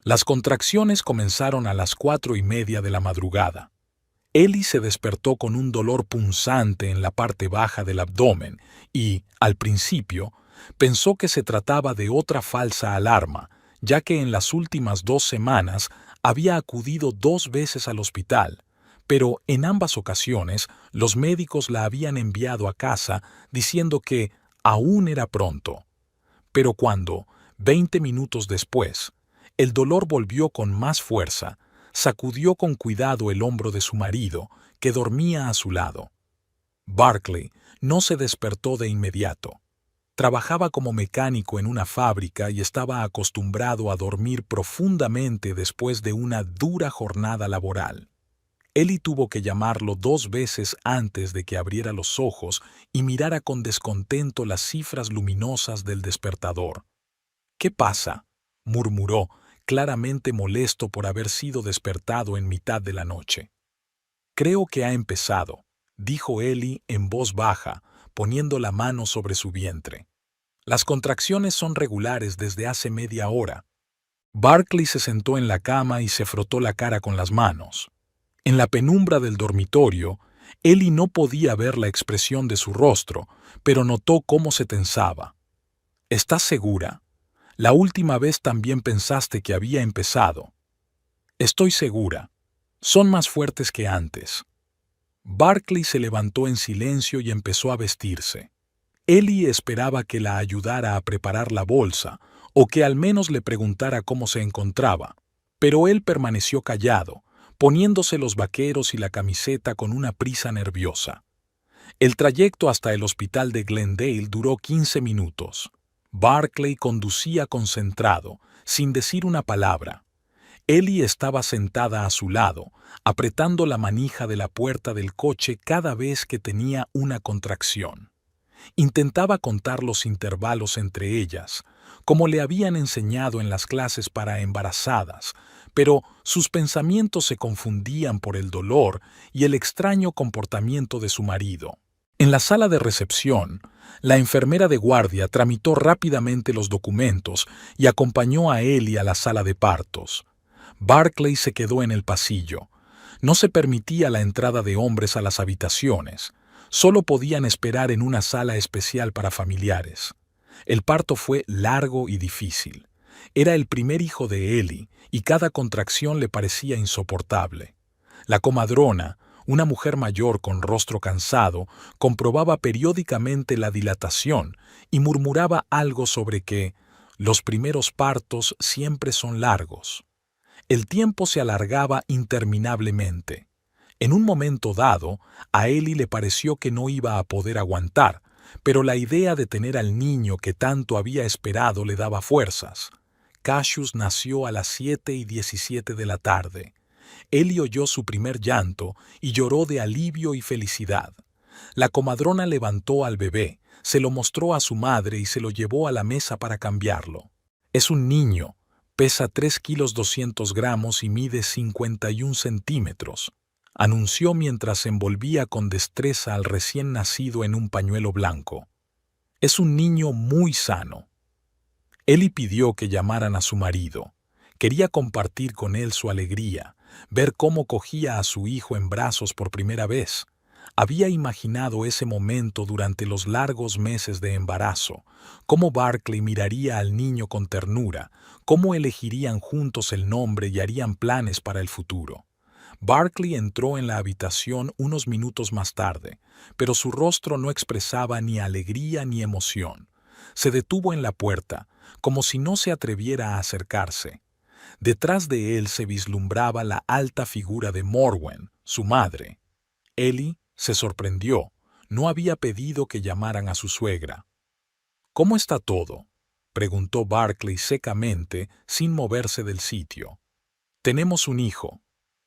Las contracciones comenzaron a las 4:30 de la madrugada. Ellie se despertó con un dolor punzante en la parte baja del abdomen y, al principio, pensó que se trataba de otra falsa alarma, ya que en las últimas 2 semanas había acudido 2 veces al hospital, pero en ambas ocasiones los médicos la habían enviado a casa diciendo que aún era pronto. Pero cuando, 20 minutos después, el dolor volvió con más fuerza, sacudió con cuidado el hombro de su marido, que dormía a su lado. Barclay no se despertó de inmediato. Trabajaba como mecánico en una fábrica y estaba acostumbrado a dormir profundamente después de una dura jornada laboral. Ellie tuvo que llamarlo 2 veces antes de que abriera los ojos y mirara con descontento las cifras luminosas del despertador. «¿Qué pasa?», murmuró, claramente molesto por haber sido despertado en mitad de la noche. «Creo que ha empezado», dijo Ellie en voz baja, poniendo la mano sobre su vientre. «Las contracciones son regulares desde hace media hora». Barclay se sentó en la cama y se frotó la cara con las manos. En la penumbra del dormitorio, Ellie no podía ver la expresión de su rostro, pero notó cómo se tensaba. «¿Estás segura? La última vez también pensaste que había empezado». «Estoy segura. Son más fuertes que antes». Barclay se levantó en silencio y empezó a vestirse. Ellie esperaba que la ayudara a preparar la bolsa o que al menos le preguntara cómo se encontraba, pero él permaneció callado, poniéndose los vaqueros y la camiseta con una prisa nerviosa. El trayecto hasta el hospital de Glendale duró 15 minutos. Barclay conducía concentrado, sin decir una palabra. Ellie estaba sentada a su lado, apretando la manija de la puerta del coche cada vez que tenía una contracción. Intentaba contar los intervalos entre ellas, como le habían enseñado en las clases para embarazadas, pero sus pensamientos se confundían por el dolor y el extraño comportamiento de su marido. En la sala de recepción, la enfermera de guardia tramitó rápidamente los documentos y acompañó a Ellie a la sala de partos. Barclay se quedó en el pasillo. No se permitía la entrada de hombres a las habitaciones. Solo podían esperar en una sala especial para familiares. El parto fue largo y difícil. Era el primer hijo de Ellie y cada contracción le parecía insoportable. La comadrona, una mujer mayor con rostro cansado, comprobaba periódicamente la dilatación y murmuraba algo sobre que los primeros partos siempre son largos. El tiempo se alargaba interminablemente. En un momento dado, a Ellie le pareció que no iba a poder aguantar, pero la idea de tener al niño que tanto había esperado le daba fuerzas. Cassius nació a las 7:17 de la tarde. Ellie oyó su primer llanto y lloró de alivio y felicidad. La comadrona levantó al bebé, se lo mostró a su madre y se lo llevó a la mesa para cambiarlo. «Es un niño, pesa 3 kilos 200 gramos y mide 51 centímetros», anunció mientras envolvía con destreza al recién nacido en un pañuelo blanco. «Es un niño muy sano». Ellie pidió que llamaran a su marido. Quería compartir con él su alegría, ver cómo cogía a su hijo en brazos por primera vez. Había imaginado ese momento durante los largos meses de embarazo, cómo Barclay miraría al niño con ternura, cómo elegirían juntos el nombre y harían planes para el futuro. Barclay entró en la habitación unos minutos más tarde, pero su rostro no expresaba ni alegría ni emoción. Se detuvo en la puerta, como si no se atreviera a acercarse. Detrás de él se vislumbraba la alta figura de Morwen, su madre. Ellie se sorprendió. No había pedido que llamaran a su suegra. «¿Cómo está todo?», preguntó Barclay secamente, sin moverse del sitio. «Tenemos un hijo»,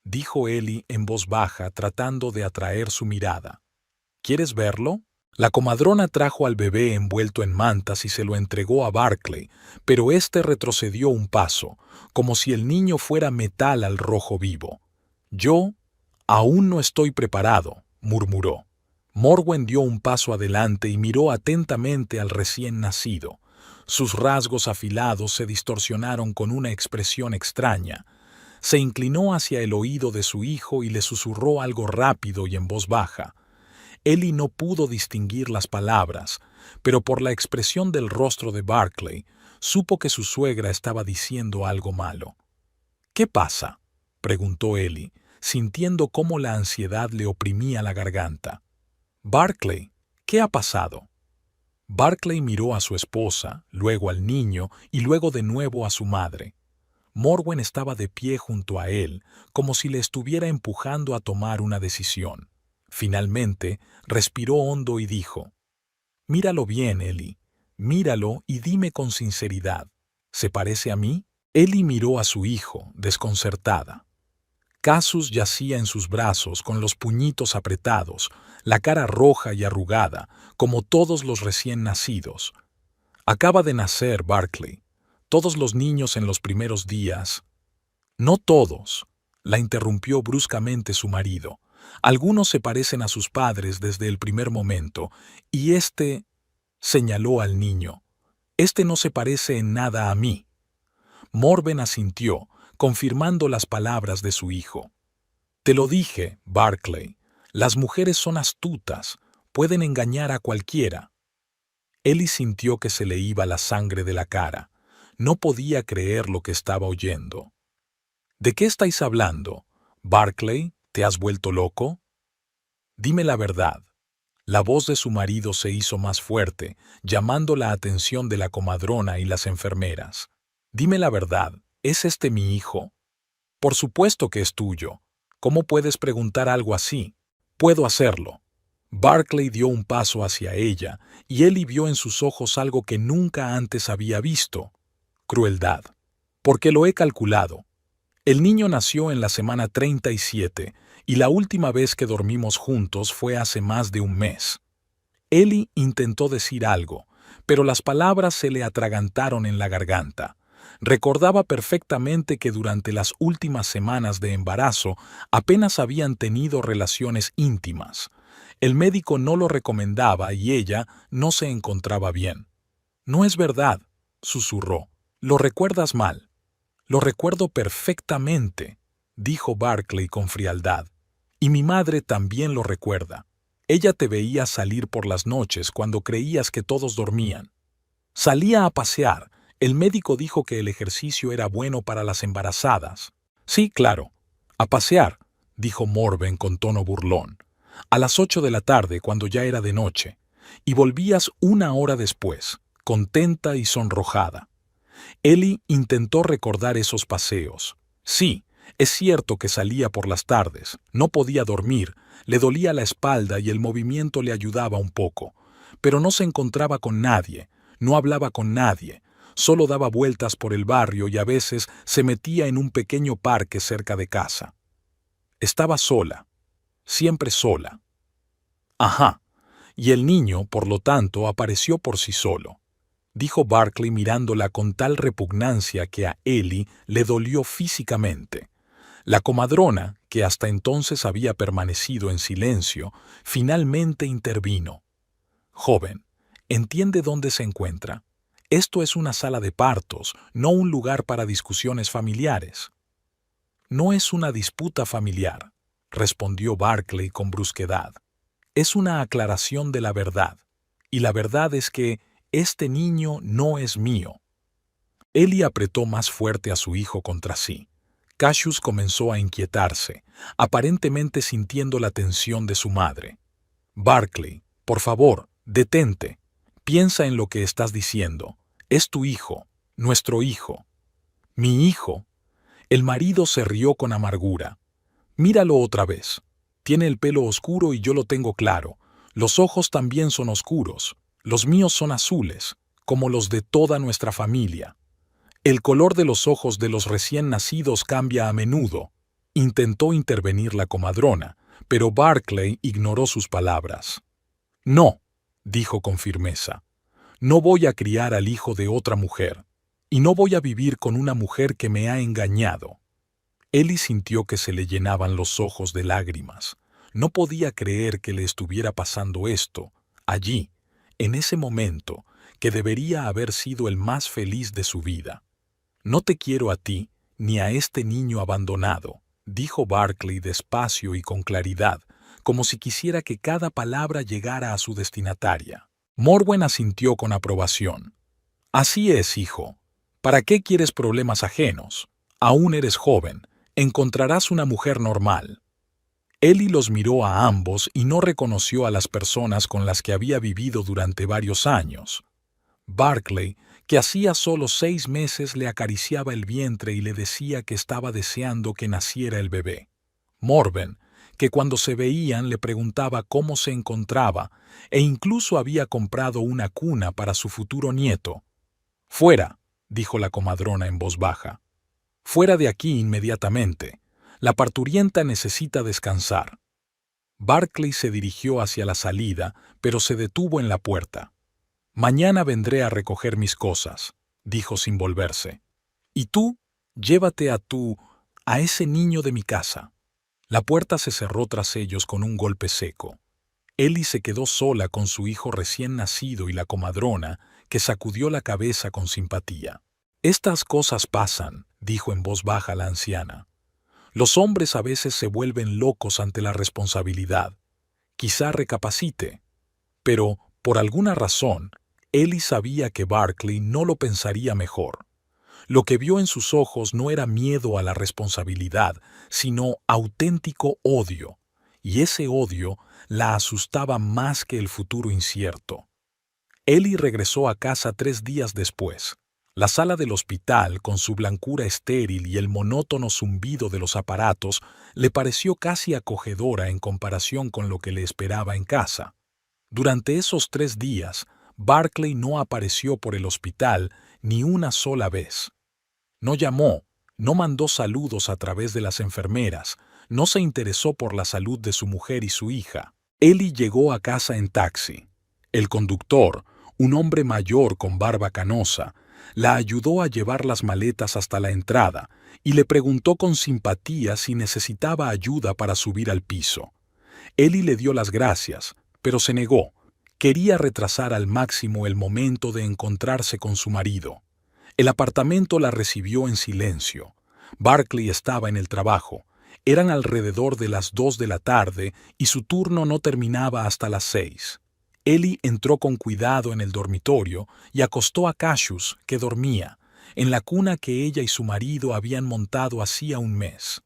dijo Ellie en voz baja, tratando de atraer su mirada. «¿Quieres verlo?». La comadrona trajo al bebé envuelto en mantas y se lo entregó a Barclay, pero éste retrocedió un paso, como si el niño fuera metal al rojo vivo. «Yo aún no estoy preparado», murmuró. Morwen dio un paso adelante y miró atentamente al recién nacido. Sus rasgos afilados se distorsionaron con una expresión extraña. Se inclinó hacia el oído de su hijo y le susurró algo rápido y en voz baja. Ellie no pudo distinguir las palabras, pero por la expresión del rostro de Barclay, supo que su suegra estaba diciendo algo malo. «¿Qué pasa?», preguntó Ellie, sintiendo cómo la ansiedad le oprimía la garganta. «Barclay, ¿qué ha pasado?». Barclay miró a su esposa, luego al niño y luego de nuevo a su madre. Morwen estaba de pie junto a él, como si le estuviera empujando a tomar una decisión. Finalmente, respiró hondo y dijo: «Míralo bien, Ellie. Míralo y dime con sinceridad. ¿Se parece a mí?». Ellie miró a su hijo, desconcertada. Casus yacía en sus brazos con los puñitos apretados, la cara roja y arrugada, como todos los recién nacidos. «Acaba de nacer, Barclay. Todos los niños en los primeros días». «No todos», la interrumpió bruscamente su marido. «Algunos se parecen a sus padres desde el primer momento, y este», señaló al niño, «este no se parece en nada a mí». Morwen asintió, confirmando las palabras de su hijo. «Te lo dije, Barclay, las mujeres son astutas, pueden engañar a cualquiera». Ellie sintió que se le iba la sangre de la cara. No podía creer lo que estaba oyendo. «¿De qué estáis hablando? Barclay, ¿te has vuelto loco?». «Dime la verdad». La voz de su marido se hizo más fuerte, llamando la atención de la comadrona y las enfermeras. «Dime la verdad, ¿es este mi hijo?». «Por supuesto que es tuyo. ¿Cómo puedes preguntar algo así?». «Puedo hacerlo». Barclay dio un paso hacia ella, y Ellie vio en sus ojos algo que nunca antes había visto: crueldad. «Porque lo he calculado. El niño nació en la semana 37, y la última vez que dormimos juntos fue hace más de un mes». Ellie intentó decir algo, pero las palabras se le atragantaron en la garganta. Recordaba perfectamente que durante las últimas semanas de embarazo apenas habían tenido relaciones íntimas. El médico no lo recomendaba y ella no se encontraba bien. «No es verdad», susurró. «Lo recuerdas mal». «Lo recuerdo perfectamente», dijo Barclay con frialdad. «Y mi madre también lo recuerda. Ella te veía salir por las noches cuando creías que todos dormían. Salía a pasear. El médico dijo que el ejercicio era bueno para las embarazadas». «Sí, claro. A pasear», dijo Morwen con tono burlón. «A las 8 de la tarde, cuando ya era de noche. Y volvías 1 hora después, contenta y sonrojada». Ellie intentó recordar esos paseos. Sí, es cierto que salía por las tardes, no podía dormir, le dolía la espalda y el movimiento le ayudaba un poco, pero no se encontraba con nadie, no hablaba con nadie, solo daba vueltas por el barrio y a veces se metía en un pequeño parque cerca de casa. Estaba sola, siempre sola. Ajá, y el niño, por lo tanto, apareció por sí solo, dijo Barclay mirándola con tal repugnancia que a Ellie le dolió físicamente. La comadrona, que hasta entonces había permanecido en silencio, finalmente intervino. «Joven, ¿entiende dónde se encuentra? Esto es una sala de partos, no un lugar para discusiones familiares». «No es una disputa familiar», respondió Barclay con brusquedad. «Es una aclaración de la verdad, y la verdad es que este niño no es mío». Ellie apretó más fuerte a su hijo contra sí. Cassius comenzó a inquietarse, aparentemente sintiendo la tensión de su madre. «Barclay, por favor, detente. Piensa en lo que estás diciendo. Es tu hijo, nuestro hijo». «¿Mi hijo?». El marido se rió con amargura. «Míralo otra vez. Tiene el pelo oscuro y yo lo tengo claro. Los ojos también son oscuros. Los míos son azules, como los de toda nuestra familia. El color de los ojos de los recién nacidos cambia a menudo». Intentó intervenir la comadrona, pero Barclay ignoró sus palabras. «No», dijo con firmeza. «No voy a criar al hijo de otra mujer, y no voy a vivir con una mujer que me ha engañado». Ellie sintió que se le llenaban los ojos de lágrimas. No podía creer que le estuviera pasando esto, allí, en ese momento, que debería haber sido el más feliz de su vida. «No te quiero a ti, ni a este niño abandonado», dijo Barclay despacio y con claridad, como si quisiera que cada palabra llegara a su destinataria. Morwen asintió con aprobación. «Así es, hijo. ¿Para qué quieres problemas ajenos? Aún eres joven. Encontrarás una mujer normal». Ellie los miró a ambos y no reconoció a las personas con las que había vivido durante varios años. Barclay, que hacía solo 6 meses, le acariciaba el vientre y le decía que estaba deseando que naciera el bebé. Morwen, que cuando se veían le preguntaba cómo se encontraba e incluso había comprado una cuna para su futuro nieto. «Fuera», dijo la comadrona en voz baja. «Fuera de aquí inmediatamente. La parturienta necesita descansar». Barclay se dirigió hacia la salida, pero se detuvo en la puerta. «Mañana vendré a recoger mis cosas», dijo sin volverse. «Y tú, llévate a ese niño de mi casa». La puerta se cerró tras ellos con un golpe seco. Ellie se quedó sola con su hijo recién nacido y la comadrona, que sacudió la cabeza con simpatía. «Estas cosas pasan», dijo en voz baja la anciana. «Los hombres a veces se vuelven locos ante la responsabilidad. Quizá recapacite». Pero, por alguna razón, Ellie sabía que Barclay no lo pensaría mejor. Lo que vio en sus ojos no era miedo a la responsabilidad, sino auténtico odio, y ese odio la asustaba más que el futuro incierto. Ellie regresó a casa 3 días después. La sala del hospital, con su blancura estéril y el monótono zumbido de los aparatos, le pareció casi acogedora en comparación con lo que le esperaba en casa. Durante esos 3 días, Barclay no apareció por el hospital ni una sola vez. No llamó, no mandó saludos a través de las enfermeras, no se interesó por la salud de su mujer y su hija. Ellie llegó a casa en taxi. El conductor, un hombre mayor con barba canosa, la ayudó a llevar las maletas hasta la entrada y le preguntó con simpatía si necesitaba ayuda para subir al piso. Ellie le dio las gracias, pero se negó. Quería retrasar al máximo el momento de encontrarse con su marido. El apartamento la recibió en silencio. Barclay estaba en el trabajo. Eran alrededor de las 2 de la tarde y su turno no terminaba hasta las 6. Ellie entró con cuidado en el dormitorio y acostó a Cassius, que dormía, en la cuna que ella y su marido habían montado hacía un mes.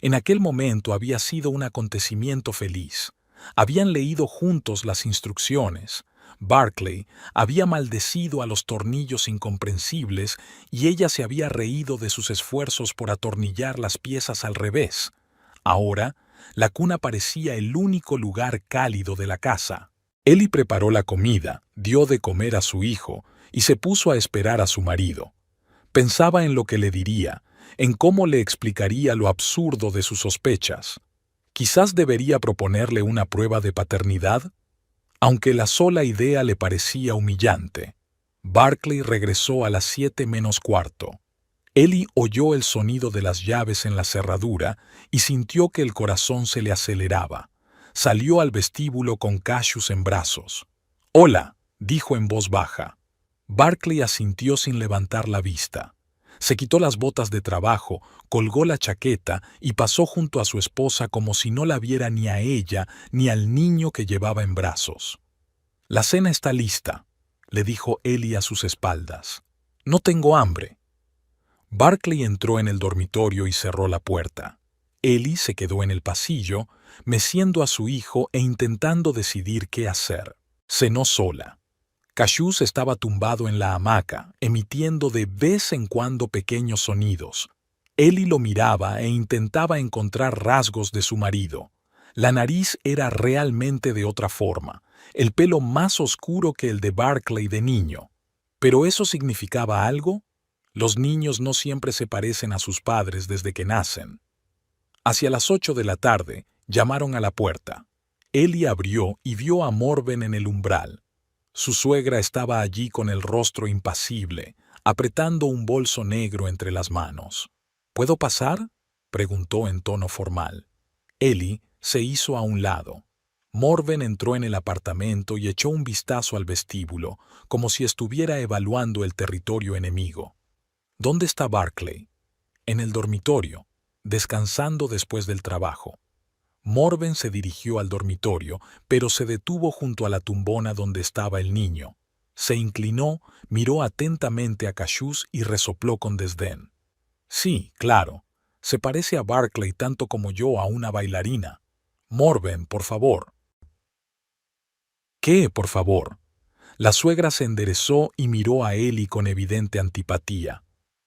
En aquel momento había sido un acontecimiento feliz. Habían leído juntos las instrucciones. Barclay había maldecido a los tornillos incomprensibles y ella se había reído de sus esfuerzos por atornillar las piezas al revés. Ahora, la cuna parecía el único lugar cálido de la casa. Ellie preparó la comida, dio de comer a su hijo y se puso a esperar a su marido. Pensaba en lo que le diría, en cómo le explicaría lo absurdo de sus sospechas. Quizás debería proponerle una prueba de paternidad, aunque la sola idea le parecía humillante. Barclay regresó a las 7 menos cuarto. Ellie oyó el sonido de las llaves en la cerradura y sintió que el corazón se le aceleraba. Salió al vestíbulo con Cassius en brazos. «Hola», dijo en voz baja. Barclay asintió sin levantar la vista. Se quitó las botas de trabajo, colgó la chaqueta y pasó junto a su esposa como si no la viera ni a ella ni al niño que llevaba en brazos. «La cena está lista», le dijo Ellie a sus espaldas. «No tengo hambre». Barclay entró en el dormitorio y cerró la puerta. Ellie se quedó en el pasillo, meciendo a su hijo e intentando decidir qué hacer. Cenó sola. Cassius estaba tumbado en la hamaca, emitiendo de vez en cuando pequeños sonidos. Ellie lo miraba e intentaba encontrar rasgos de su marido. La nariz era realmente de otra forma, el pelo más oscuro que el de Barclay de niño. ¿Pero eso significaba algo? Los niños no siempre se parecen a sus padres desde que nacen. Hacia las 8 de la tarde, llamaron a la puerta. Ellie abrió y vio a Morwen en el umbral. Su suegra estaba allí con el rostro impasible, apretando un bolso negro entre las manos. «¿Puedo pasar?», preguntó en tono formal. Ellie se hizo a un lado. Morven entró en el apartamento y echó un vistazo al vestíbulo, como si estuviera evaluando el territorio enemigo. ¿Dónde está Barclay? En el dormitorio, descansando después del trabajo. Morven se dirigió al dormitorio, pero se detuvo junto a la tumbona donde estaba el niño. Se inclinó, miró atentamente a Cassius y resopló con desdén. Sí, claro, se parece a Barclay tanto como yo a una bailarina. Morven, por favor. ¿Qué, por favor? La suegra se enderezó y miró a Ellie con evidente antipatía.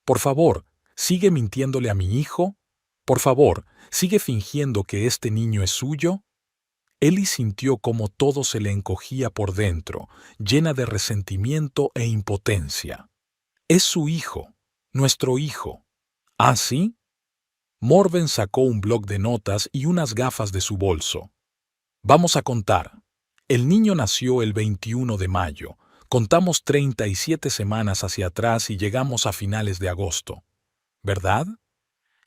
Por favor, ¿sigue mintiéndole a mi hijo? Por favor, ¿sigue fingiendo que este niño es suyo? Ellie sintió como todo se le encogía por dentro, llena de resentimiento e impotencia. Es su hijo, nuestro hijo. ¿Ah, sí? Morven sacó un bloc de notas y unas gafas de su bolso. Vamos a contar. El niño nació el 21 de mayo. Contamos 37 semanas hacia atrás y llegamos a finales de agosto. ¿Verdad?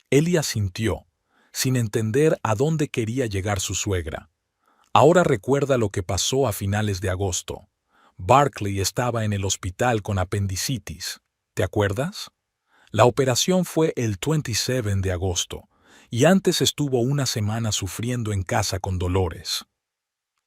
Ellie asintió, sin entender a dónde quería llegar su suegra. Ahora recuerda lo que pasó a finales de agosto. Barclay estaba en el hospital con apendicitis. ¿Te acuerdas? La operación fue el 27 de agosto, y antes estuvo una semana sufriendo en casa con dolores.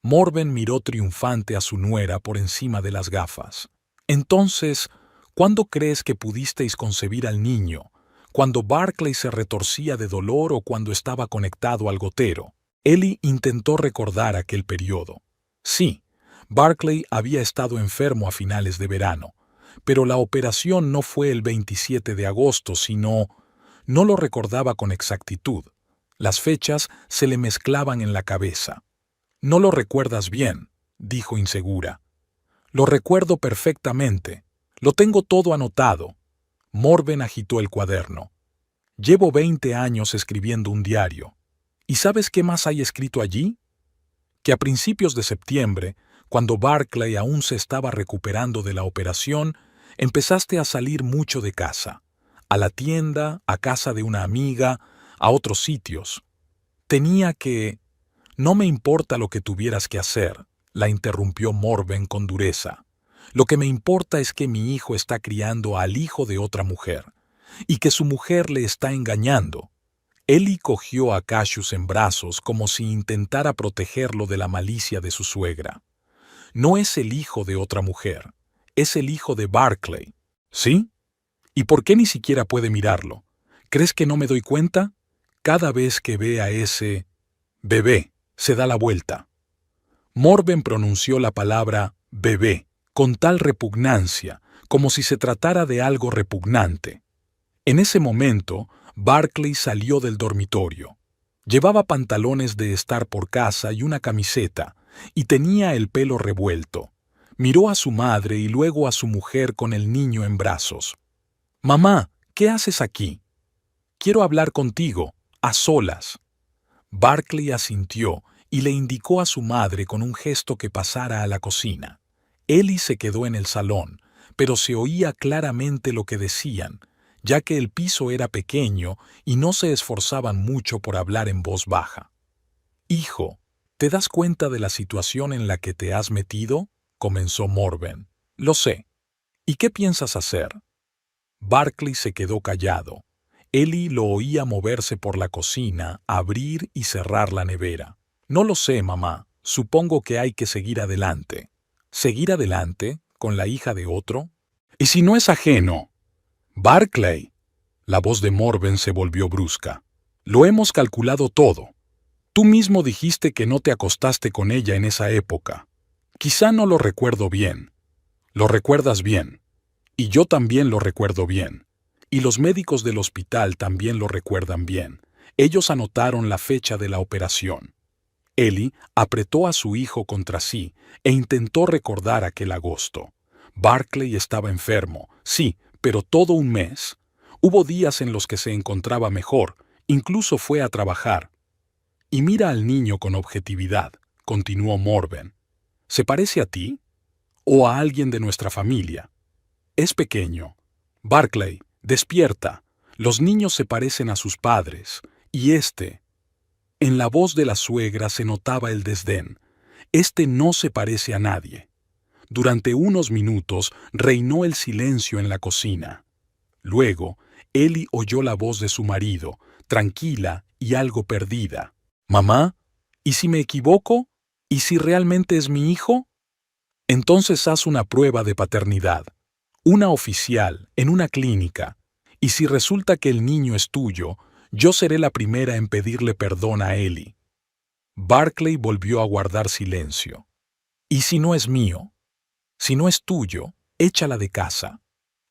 Morven miró triunfante a su nuera por encima de las gafas. Entonces, ¿cuándo crees que pudisteis concebir al niño? ¿Cuando Barclay se retorcía de dolor o cuando estaba conectado al gotero? Ellie intentó recordar aquel periodo. Sí, Barclay había estado enfermo a finales de verano, pero la operación no fue el 27 de agosto, sino... No lo recordaba con exactitud. Las fechas se le mezclaban en la cabeza. «No lo recuerdas bien», dijo insegura. «Lo recuerdo perfectamente. Lo tengo todo anotado». Morven agitó el cuaderno. «Llevo 20 años escribiendo un diario. ¿Y sabes qué más hay escrito allí? Que a principios de septiembre, cuando Barclay aún se estaba recuperando de la operación, empezaste a salir mucho de casa. A la tienda, a casa de una amiga, a otros sitios. Tenía que... No me importa lo que tuvieras que hacer», la interrumpió Morven con dureza. «Lo que me importa es que mi hijo está criando al hijo de otra mujer, y que su mujer le está engañando». Ellie cogió a Cassius en brazos como si intentara protegerlo de la malicia de su suegra. «No es el hijo de otra mujer, es el hijo de Barclay». ¿Sí? ¿Y por qué ni siquiera puede mirarlo? ¿Crees que no me doy cuenta? Cada vez que ve a ese... bebé, se da la vuelta. Morven pronunció la palabra bebé con tal repugnancia, como si se tratara de algo repugnante. En ese momento, Barclay salió del dormitorio. Llevaba pantalones de estar por casa y una camiseta, y tenía el pelo revuelto. Miró a su madre y luego a su mujer con el niño en brazos. «Mamá, ¿qué haces aquí?» «Quiero hablar contigo, a solas». Barclay asintió y le indicó a su madre con un gesto que pasara a la cocina. Ellie se quedó en el salón, pero se oía claramente lo que decían, ya que el piso era pequeño y no se esforzaban mucho por hablar en voz baja. «Hijo, ¿te das cuenta de la situación en la que te has metido?», comenzó Morven. «Lo sé. ¿Y qué piensas hacer?» Barclay se quedó callado. Ellie lo oía moverse por la cocina, abrir y cerrar la nevera. «No lo sé, mamá. Supongo que hay que seguir adelante». «¿Seguir adelante? ¿Con la hija de otro? ¿Y si no es ajeno?» «Barclay». La voz de Morven se volvió brusca. «Lo hemos calculado todo. Tú mismo dijiste que no te acostaste con ella en esa época. Quizá no lo recuerdo bien. Lo recuerdas bien. Y yo también lo recuerdo bien. Y los médicos del hospital también lo recuerdan bien. Ellos anotaron la fecha de la operación». Ellie apretó a su hijo contra sí e intentó recordar aquel agosto. Barclay estaba enfermo, sí, pero todo un mes. Hubo días en los que se encontraba mejor, incluso fue a trabajar. «Y mira al niño con objetividad», continuó Morven. «¿Se parece a ti? ¿O a alguien de nuestra familia? Es pequeño. Barclay, despierta. Los niños se parecen a sus padres. Y este...» En la voz de la suegra se notaba el desdén. Este no se parece a nadie. Durante unos minutos reinó el silencio en la cocina. Luego, Ellie oyó la voz de su marido, tranquila y algo perdida. «Mamá, ¿y si me equivoco? ¿Y si realmente es mi hijo? Entonces haz una prueba de paternidad, una oficial, en una clínica, y si resulta que el niño es tuyo, yo seré la primera en pedirle perdón a Ellie». Barclay volvió a guardar silencio. «¿Y si no es mío? Si no es tuyo, échala de casa,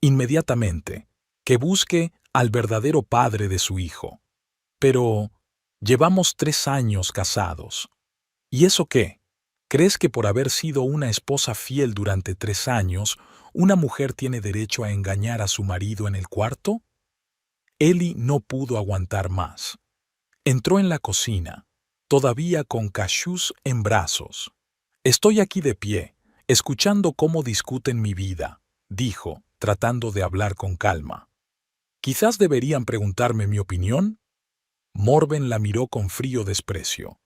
inmediatamente, que busque al verdadero padre de su hijo». «Pero llevamos 3 años casados. ¿Y eso qué? ¿Crees que por haber sido una esposa fiel durante 3 años, una mujer tiene derecho a engañar a su marido en el cuarto?» Ellie no pudo aguantar más. Entró en la cocina, todavía con Cassius en brazos. «Estoy aquí de pie, escuchando cómo discuten mi vida», dijo, tratando de hablar con calma. «¿Quizás deberían preguntarme mi opinión?» Morven la miró con frío desprecio.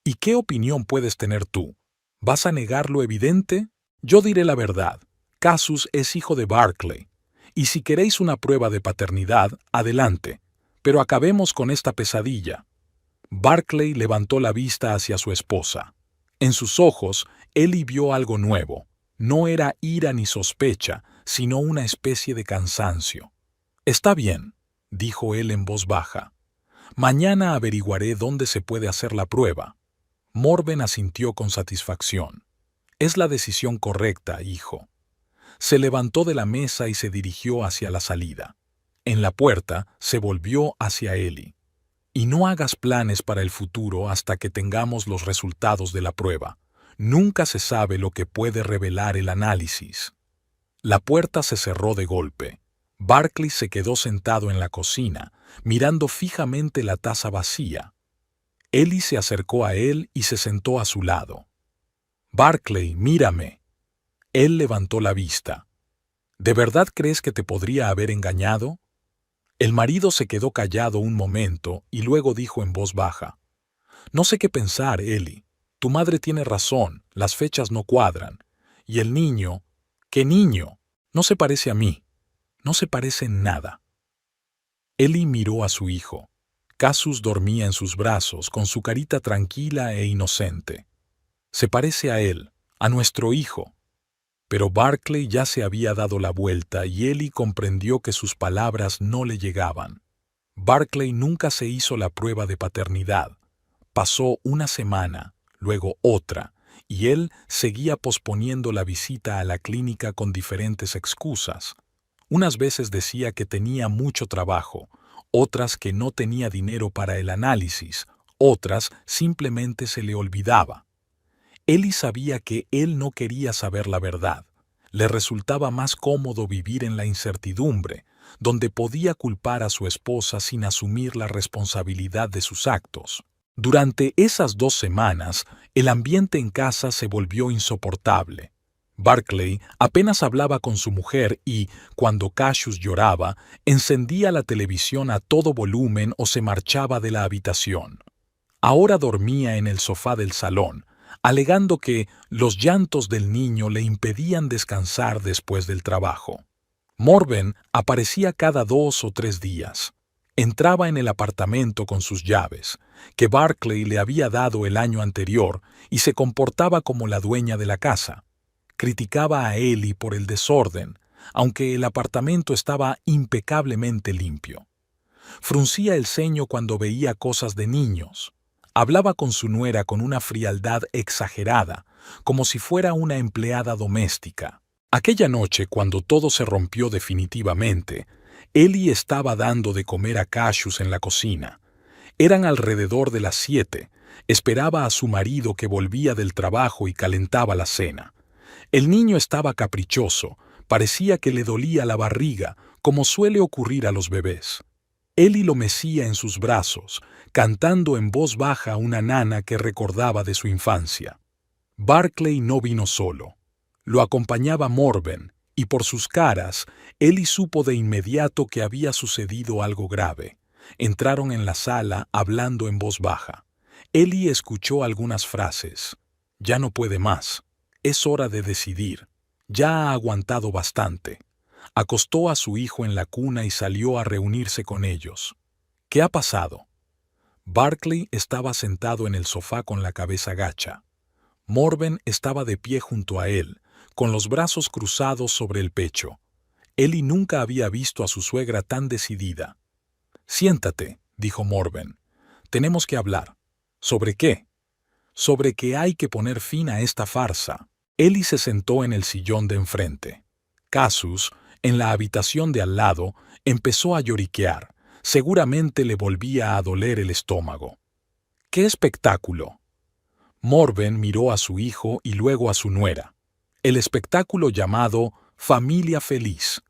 «¿Y qué opinión puedes tener tú? ¿Vas a negar lo evidente? Yo diré la verdad. Cassius es hijo de Barclay. Y si queréis una prueba de paternidad, adelante. Pero acabemos con esta pesadilla». Barclay levantó la vista hacia su esposa. En sus ojos, Ellie vio algo nuevo. No era ira ni sospecha, sino una especie de cansancio. «Está bien», dijo él en voz baja. «Mañana averiguaré dónde se puede hacer la prueba». Morven asintió con satisfacción. «Es la decisión correcta, hijo». Se levantó de la mesa y se dirigió hacia la salida. En la puerta se volvió hacia Ellie. «Y no hagas planes para el futuro hasta que tengamos los resultados de la prueba. Nunca se sabe lo que puede revelar el análisis». La puerta se cerró de golpe. Barclay se quedó sentado en la cocina, mirando fijamente la taza vacía. Ellie se acercó a él y se sentó a su lado. «Barclay, mírame». Él levantó la vista. «¿De verdad crees que te podría haber engañado?» El marido se quedó callado un momento y luego dijo en voz baja: «No sé qué pensar, Ellie. Tu madre tiene razón, las fechas no cuadran. Y el niño... ¿Qué niño? No se parece a mí. No se parece en nada». Ellie miró a su hijo. Cassius dormía en sus brazos, con su carita tranquila e inocente. «Se parece a él, a nuestro hijo». Pero Barclay ya se había dado la vuelta y Ellie comprendió que sus palabras no le llegaban. Barclay nunca se hizo la prueba de paternidad. Pasó una semana, luego otra, y él seguía posponiendo la visita a la clínica con diferentes excusas. Unas veces decía que tenía mucho trabajo, otras que no tenía dinero para el análisis, otras simplemente se le olvidaba. Ellie sabía que él no quería saber la verdad. Le resultaba más cómodo vivir en la incertidumbre, donde podía culpar a su esposa sin asumir la responsabilidad de sus actos. Durante esas 2 semanas, el ambiente en casa se volvió insoportable. Barclay apenas hablaba con su mujer y, cuando Cassius lloraba, encendía la televisión a todo volumen o se marchaba de la habitación. Ahora dormía en el sofá del salón, alegando que los llantos del niño le impedían descansar después del trabajo. Morven aparecía cada 2 o 3 días. Entraba en el apartamento con sus llaves, que Barclay le había dado el año anterior, y se comportaba como la dueña de la casa. Criticaba a Ellie por el desorden, aunque el apartamento estaba impecablemente limpio. Fruncía el ceño cuando veía cosas de niños. Hablaba con su nuera con una frialdad exagerada, como si fuera una empleada doméstica. Aquella noche, cuando todo se rompió definitivamente, Ellie estaba dando de comer a Cassius en la cocina. Eran alrededor de las 7. Esperaba a su marido que volvía del trabajo y calentaba la cena. El niño estaba caprichoso, parecía que le dolía la barriga, como suele ocurrir a los bebés. Ellie lo mecía en sus brazos, cantando en voz baja una nana que recordaba de su infancia. Barclay no vino solo. Lo acompañaba Morven, y por sus caras, Ellie supo de inmediato que había sucedido algo grave. Entraron en la sala hablando en voz baja. Ellie escuchó algunas frases. Ya no puede más. Es hora de decidir. Ya ha aguantado bastante. Acostó a su hijo en la cuna y salió a reunirse con ellos. ¿Qué ha pasado? Barclay estaba sentado en el sofá con la cabeza gacha. Morven estaba de pie junto a él, con los brazos cruzados sobre el pecho. Ellie nunca había visto a su suegra tan decidida. «Siéntate», dijo Morven. «Tenemos que hablar». «¿Sobre qué?» «Sobre que hay que poner fin a esta farsa». Ellie se sentó en el sillón de enfrente. Cassius, en la habitación de al lado, empezó a lloriquear. Seguramente le volvía a doler el estómago. «¡Qué espectáculo!». Morven miró a su hijo y luego a su nuera. El espectáculo llamado Familia Feliz.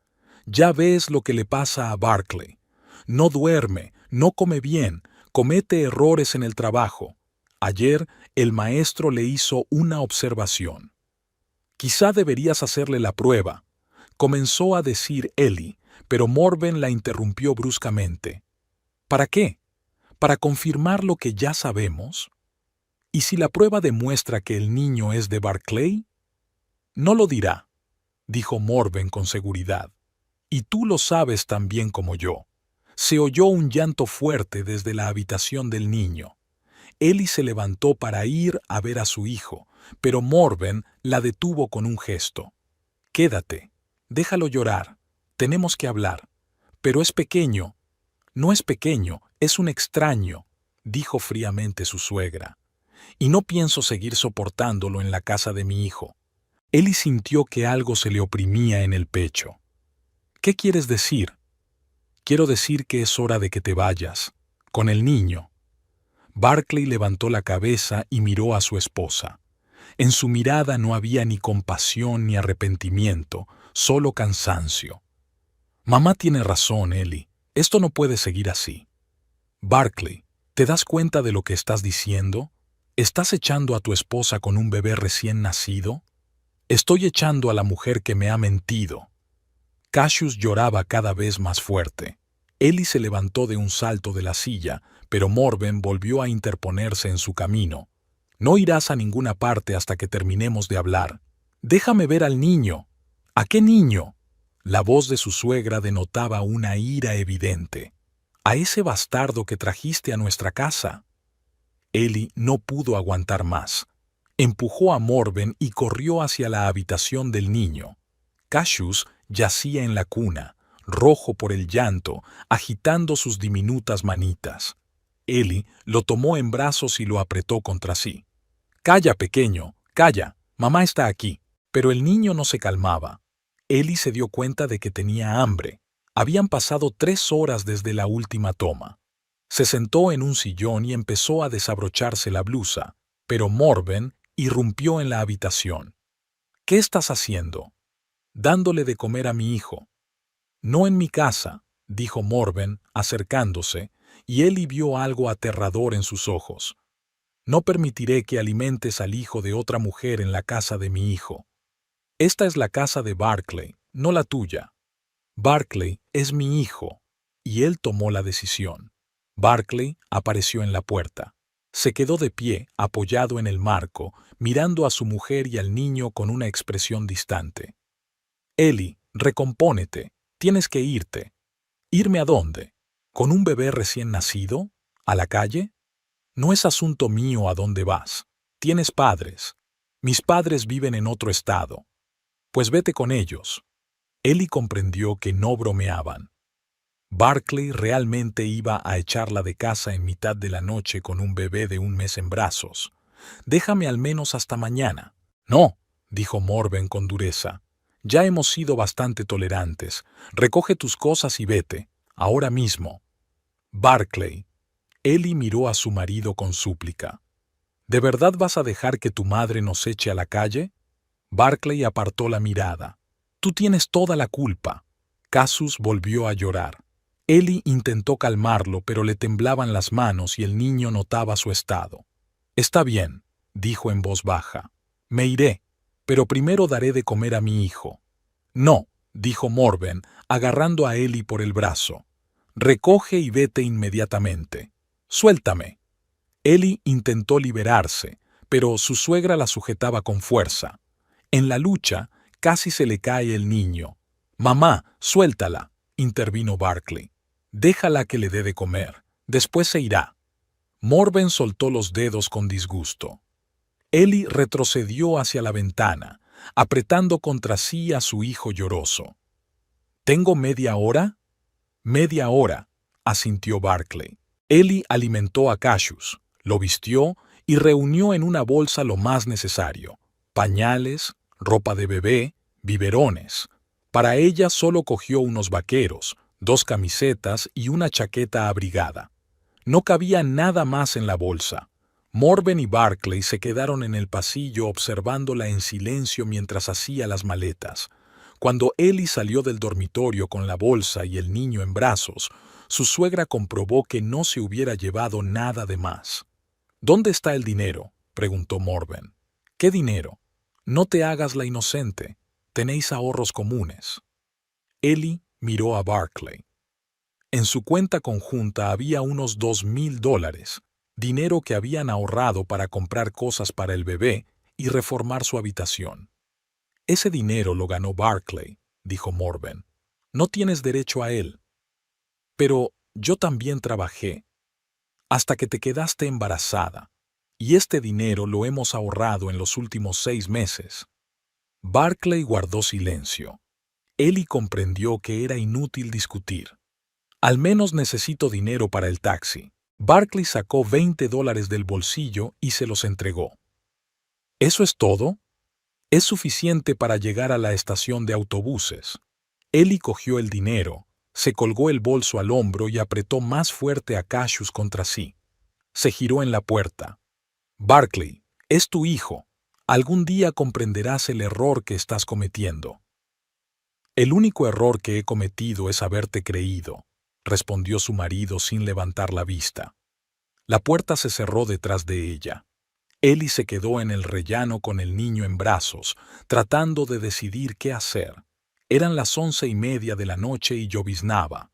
Ya ves lo que le pasa a Barclay. No duerme, no come bien, comete errores en el trabajo. Ayer el maestro le hizo una observación. «Quizá deberías hacerle la prueba», comenzó a decir Ellie, pero Morven la interrumpió bruscamente. «¿Para qué? ¿Para confirmar lo que ya sabemos? ¿Y si la prueba demuestra que el niño es de Barclay?» «No lo dirá», dijo Morven con seguridad. «Y tú lo sabes tan bien como yo». Se oyó un llanto fuerte desde la habitación del niño. Ellie se levantó para ir a ver a su hijo, pero Morven la detuvo con un gesto. «Quédate, déjalo llorar, tenemos que hablar». «Pero es pequeño». «No es pequeño, es un extraño», dijo fríamente su suegra. «Y no pienso seguir soportándolo en la casa de mi hijo». Ellie sintió que algo se le oprimía en el pecho. «¿Qué quieres decir?» «Quiero decir que es hora de que te vayas, con el niño». Barclay levantó la cabeza y miró a su esposa. En su mirada no había ni compasión ni arrepentimiento, solo cansancio. «Mamá tiene razón, Ellie. Esto no puede seguir así». «Barclay, ¿te das cuenta de lo que estás diciendo? ¿Estás echando a tu esposa con un bebé recién nacido?» «Estoy echando a la mujer que me ha mentido». Cassius lloraba cada vez más fuerte. Ellie se levantó de un salto de la silla, pero Morven volvió a interponerse en su camino. «No irás a ninguna parte hasta que terminemos de hablar. Déjame ver al niño». «¿A qué niño?». La voz de su suegra denotaba una ira evidente. «A ese bastardo que trajiste a nuestra casa». Ellie no pudo aguantar más. Empujó a Morven y corrió hacia la habitación del niño. Cassius yacía en la cuna, rojo por el llanto, agitando sus diminutas manitas. Ellie lo tomó en brazos y lo apretó contra sí. «Calla, pequeño, calla, mamá está aquí». Pero el niño no se calmaba. Ellie se dio cuenta de que tenía hambre. Habían pasado 3 horas desde la última toma. Se sentó en un sillón y empezó a desabrocharse la blusa, pero Morven irrumpió en la habitación. «¿Qué estás haciendo?» «Dándole de comer a mi hijo». «No en mi casa», dijo Morven, acercándose, y Ellie vio algo aterrador en sus ojos. «No permitiré que alimentes al hijo de otra mujer en la casa de mi hijo. Esta es la casa de Barclay, no la tuya. Barclay es mi hijo». Y él tomó la decisión. Barclay apareció en la puerta. Se quedó de pie, apoyado en el marco, mirando a su mujer y al niño con una expresión distante. «Ellie, recompónete. Tienes que irte». «¿Irme a dónde? ¿Con un bebé recién nacido? ¿A la calle? No es asunto mío a dónde vas. Tienes padres. Mis padres viven en otro estado. Pues vete con ellos». Ellie comprendió que no bromeaban. Barclay realmente iba a echarla de casa en mitad de la noche con un bebé de 1 mes en brazos. «Déjame al menos hasta mañana». «No», dijo Morven con dureza. «Ya hemos sido bastante tolerantes. Recoge tus cosas y vete, ahora mismo». «Barclay». Ellie miró a su marido con súplica. «¿De verdad vas a dejar que tu madre nos eche a la calle?». Barclay apartó la mirada. «Tú tienes toda la culpa». Cassius volvió a llorar. Ellie intentó calmarlo, pero le temblaban las manos y el niño notaba su estado. «Está bien», dijo en voz baja. «Me iré, pero primero daré de comer a mi hijo». «No», dijo Morven, agarrando a Ellie por el brazo. «Recoge y vete inmediatamente. Suéltame». Ellie intentó liberarse, pero su suegra la sujetaba con fuerza. En la lucha, casi se le cae el niño. «Mamá, suéltala», intervino Barclay. «Déjala que le dé de comer. Después se irá». Morven soltó los dedos con disgusto. Ellie retrocedió hacia la ventana, apretando contra sí a su hijo lloroso. «¿Tengo media hora?» «Media hora», asintió Barclay. Ellie alimentó a Cassius, lo vistió y reunió en una bolsa lo más necesario: pañales, ropa de bebé, biberones. Para ella solo cogió unos vaqueros, 2 camisetas y una chaqueta abrigada. No cabía nada más en la bolsa. Morven y Barclay se quedaron en el pasillo observándola en silencio mientras hacía las maletas. Cuando Ellie salió del dormitorio con la bolsa y el niño en brazos, su suegra comprobó que no se hubiera llevado nada de más. «¿Dónde está el dinero?», preguntó Morven. «¿Qué dinero? No te hagas la inocente. Tenéis ahorros comunes». Ellie miró a Barclay. En su cuenta conjunta había unos $2,000, dinero que habían ahorrado para comprar cosas para el bebé y reformar su habitación. «Ese dinero lo ganó Barclay», dijo Morven. «No tienes derecho a él». «Pero yo también trabajé, hasta que te quedaste embarazada, y este dinero lo hemos ahorrado en los últimos 6 meses». Barclay guardó silencio. Ellie comprendió que era inútil discutir. «Al menos necesito dinero para el taxi». Barclay sacó $20 del bolsillo y se los entregó. «¿Eso es todo?» «Es suficiente para llegar a la estación de autobuses». Ellie cogió el dinero, se colgó el bolso al hombro y apretó más fuerte a Cassius contra sí. Se giró en la puerta. «Barclay, es tu hijo. Algún día comprenderás el error que estás cometiendo». «El único error que he cometido es haberte creído», respondió su marido sin levantar la vista. La puerta se cerró detrás de ella. Ellie se quedó en el rellano con el niño en brazos, tratando de decidir qué hacer. Eran las 11:30 de la noche y lloviznaba.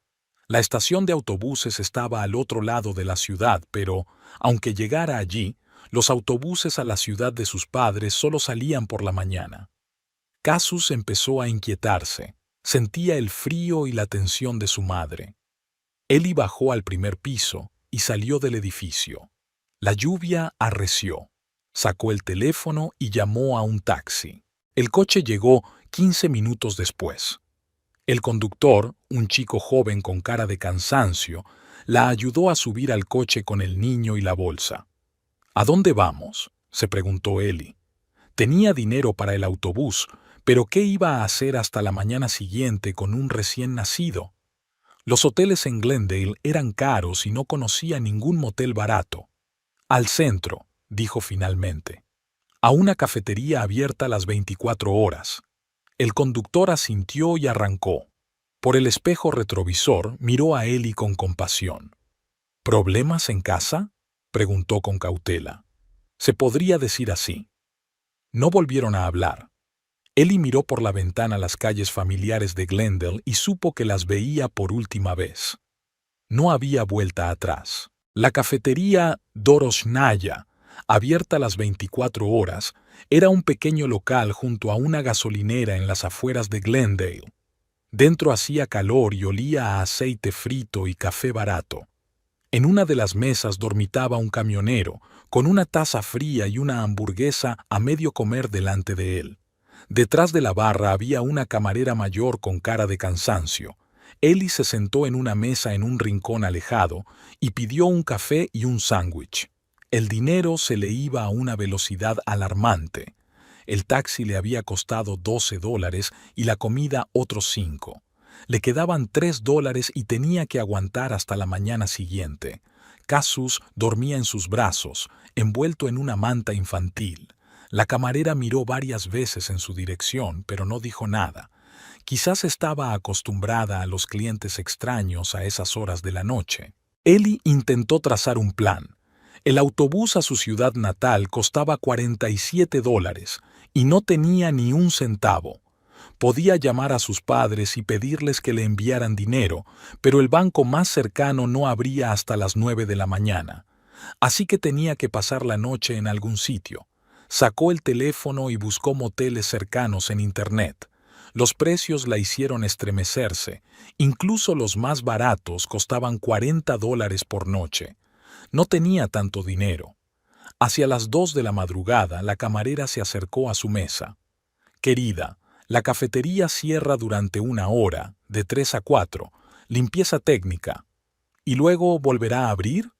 La estación de autobuses estaba al otro lado de la ciudad, pero, aunque llegara allí, los autobuses a la ciudad de sus padres solo salían por la mañana. Cassius empezó a inquietarse. Sentía el frío y la tensión de su madre. Ellie bajó al primer piso y salió del edificio. La lluvia arreció. Sacó el teléfono y llamó a un taxi. El coche llegó 15 minutos después. El conductor, un chico joven con cara de cansancio, la ayudó a subir al coche con el niño y la bolsa. «¿A dónde vamos?», se preguntó Ellie. Tenía dinero para el autobús, pero ¿qué iba a hacer hasta la mañana siguiente con un recién nacido? Los hoteles en Glendale eran caros y no conocía ningún motel barato. «Al centro», dijo finalmente. «A una cafetería abierta las 24 horas». El conductor asintió y arrancó. Por el espejo retrovisor miró a Ellie con compasión. «¿Problemas en casa?», preguntó con cautela. «Se podría decir así». No volvieron a hablar. Ellie miró por la ventana las calles familiares de Glendale y supo que las veía por última vez. No había vuelta atrás. La cafetería Doroshnaya, abierta las 24 horas, era un pequeño local junto a una gasolinera en las afueras de Glendale. Dentro hacía calor y olía a aceite frito y café barato. En una de las mesas dormitaba un camionero, con una taza fría y una hamburguesa a medio comer delante de él. Detrás de la barra había una camarera mayor con cara de cansancio. Ellie se sentó en una mesa en un rincón alejado y pidió un café y un sándwich. El dinero se le iba a una velocidad alarmante. El taxi le había costado $12 y la comida otros 5. Le quedaban $3 y tenía que aguantar hasta la mañana siguiente. Cassius dormía en sus brazos, envuelto en una manta infantil. La camarera miró varias veces en su dirección, pero no dijo nada. Quizás estaba acostumbrada a los clientes extraños a esas horas de la noche. Ellie intentó trazar un plan. El autobús a su ciudad natal costaba $47 y no tenía ni un centavo. Podía llamar a sus padres y pedirles que le enviaran dinero, pero el banco más cercano no abría hasta las 9 de la mañana. así que tenía que pasar la noche en algún sitio. Sacó el teléfono y buscó moteles cercanos en Internet. Los precios la hicieron estremecerse. Incluso los más baratos costaban $40 por noche. No tenía tanto dinero. Hacia las 2 de la madrugada, la camarera se acercó a su mesa. «Querida, la cafetería cierra durante 1 hora, de 3 a 4, limpieza técnica. ¿Y luego volverá a abrir?»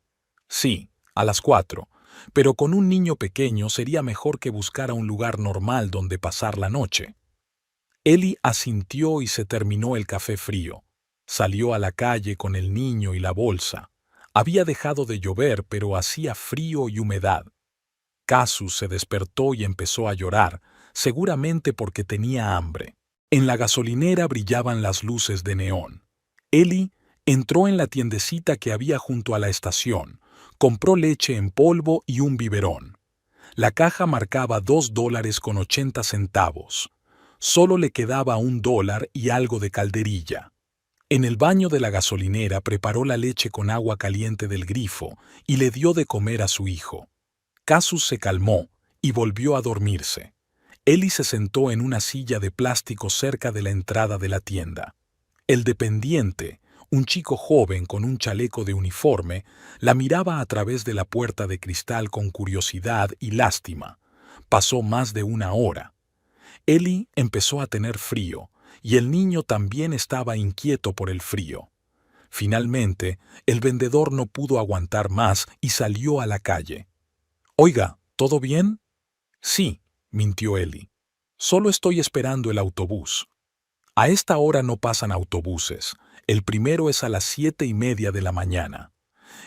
«Sí, a las 4, pero con un niño pequeño sería mejor que buscara un lugar normal donde pasar la noche». Ellie asintió y se terminó el café frío. Salió a la calle con el niño y la bolsa. Había dejado de llover, pero hacía frío y humedad. Casus se despertó y empezó a llorar, seguramente porque tenía hambre. En la gasolinera brillaban las luces de neón. Ellie entró en la tiendecita que había junto a la estación, compró leche en polvo y un biberón. La caja marcaba $2.80. Solo le quedaba $1 y algo de calderilla. En el baño de la gasolinera preparó la leche con agua caliente del grifo y le dio de comer a su hijo. Casus se calmó y volvió a dormirse. Ellie se sentó en una silla de plástico cerca de la entrada de la tienda. El dependiente, un chico joven con un chaleco de uniforme, la miraba a través de la puerta de cristal con curiosidad y lástima. Pasó más de 1 hora. Ellie empezó a tener frío, y el niño también estaba inquieto por el frío. Finalmente, el vendedor no pudo aguantar más y salió a la calle. «Oiga, ¿todo bien?» «Sí», mintió Ellie. «Solo estoy esperando el autobús». «A esta hora no pasan autobuses. El primero es a las 7:30 de la mañana».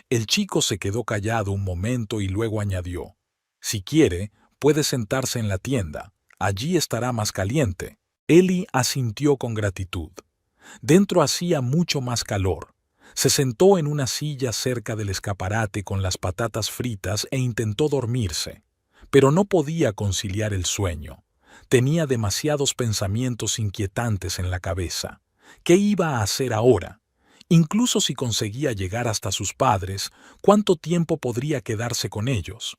El chico se quedó callado un momento y luego añadió: «Si quiere, puede sentarse en la tienda. Allí estará más caliente». Ellie asintió con gratitud. Dentro hacía mucho más calor. Se sentó en una silla cerca del escaparate con las patatas fritas e intentó dormirse. Pero no podía conciliar el sueño. Tenía demasiados pensamientos inquietantes en la cabeza. ¿Qué iba a hacer ahora? Incluso si conseguía llegar hasta sus padres, ¿cuánto tiempo podría quedarse con ellos?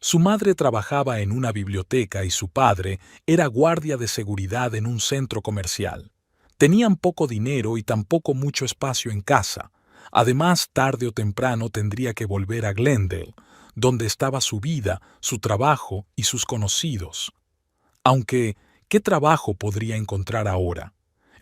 Su madre trabajaba en una biblioteca y su padre era guardia de seguridad en un centro comercial. Tenían poco dinero y tampoco mucho espacio en casa. Además, tarde o temprano tendría que volver a Glendale, donde estaba su vida, su trabajo y sus conocidos. Aunque, ¿qué trabajo podría encontrar ahora?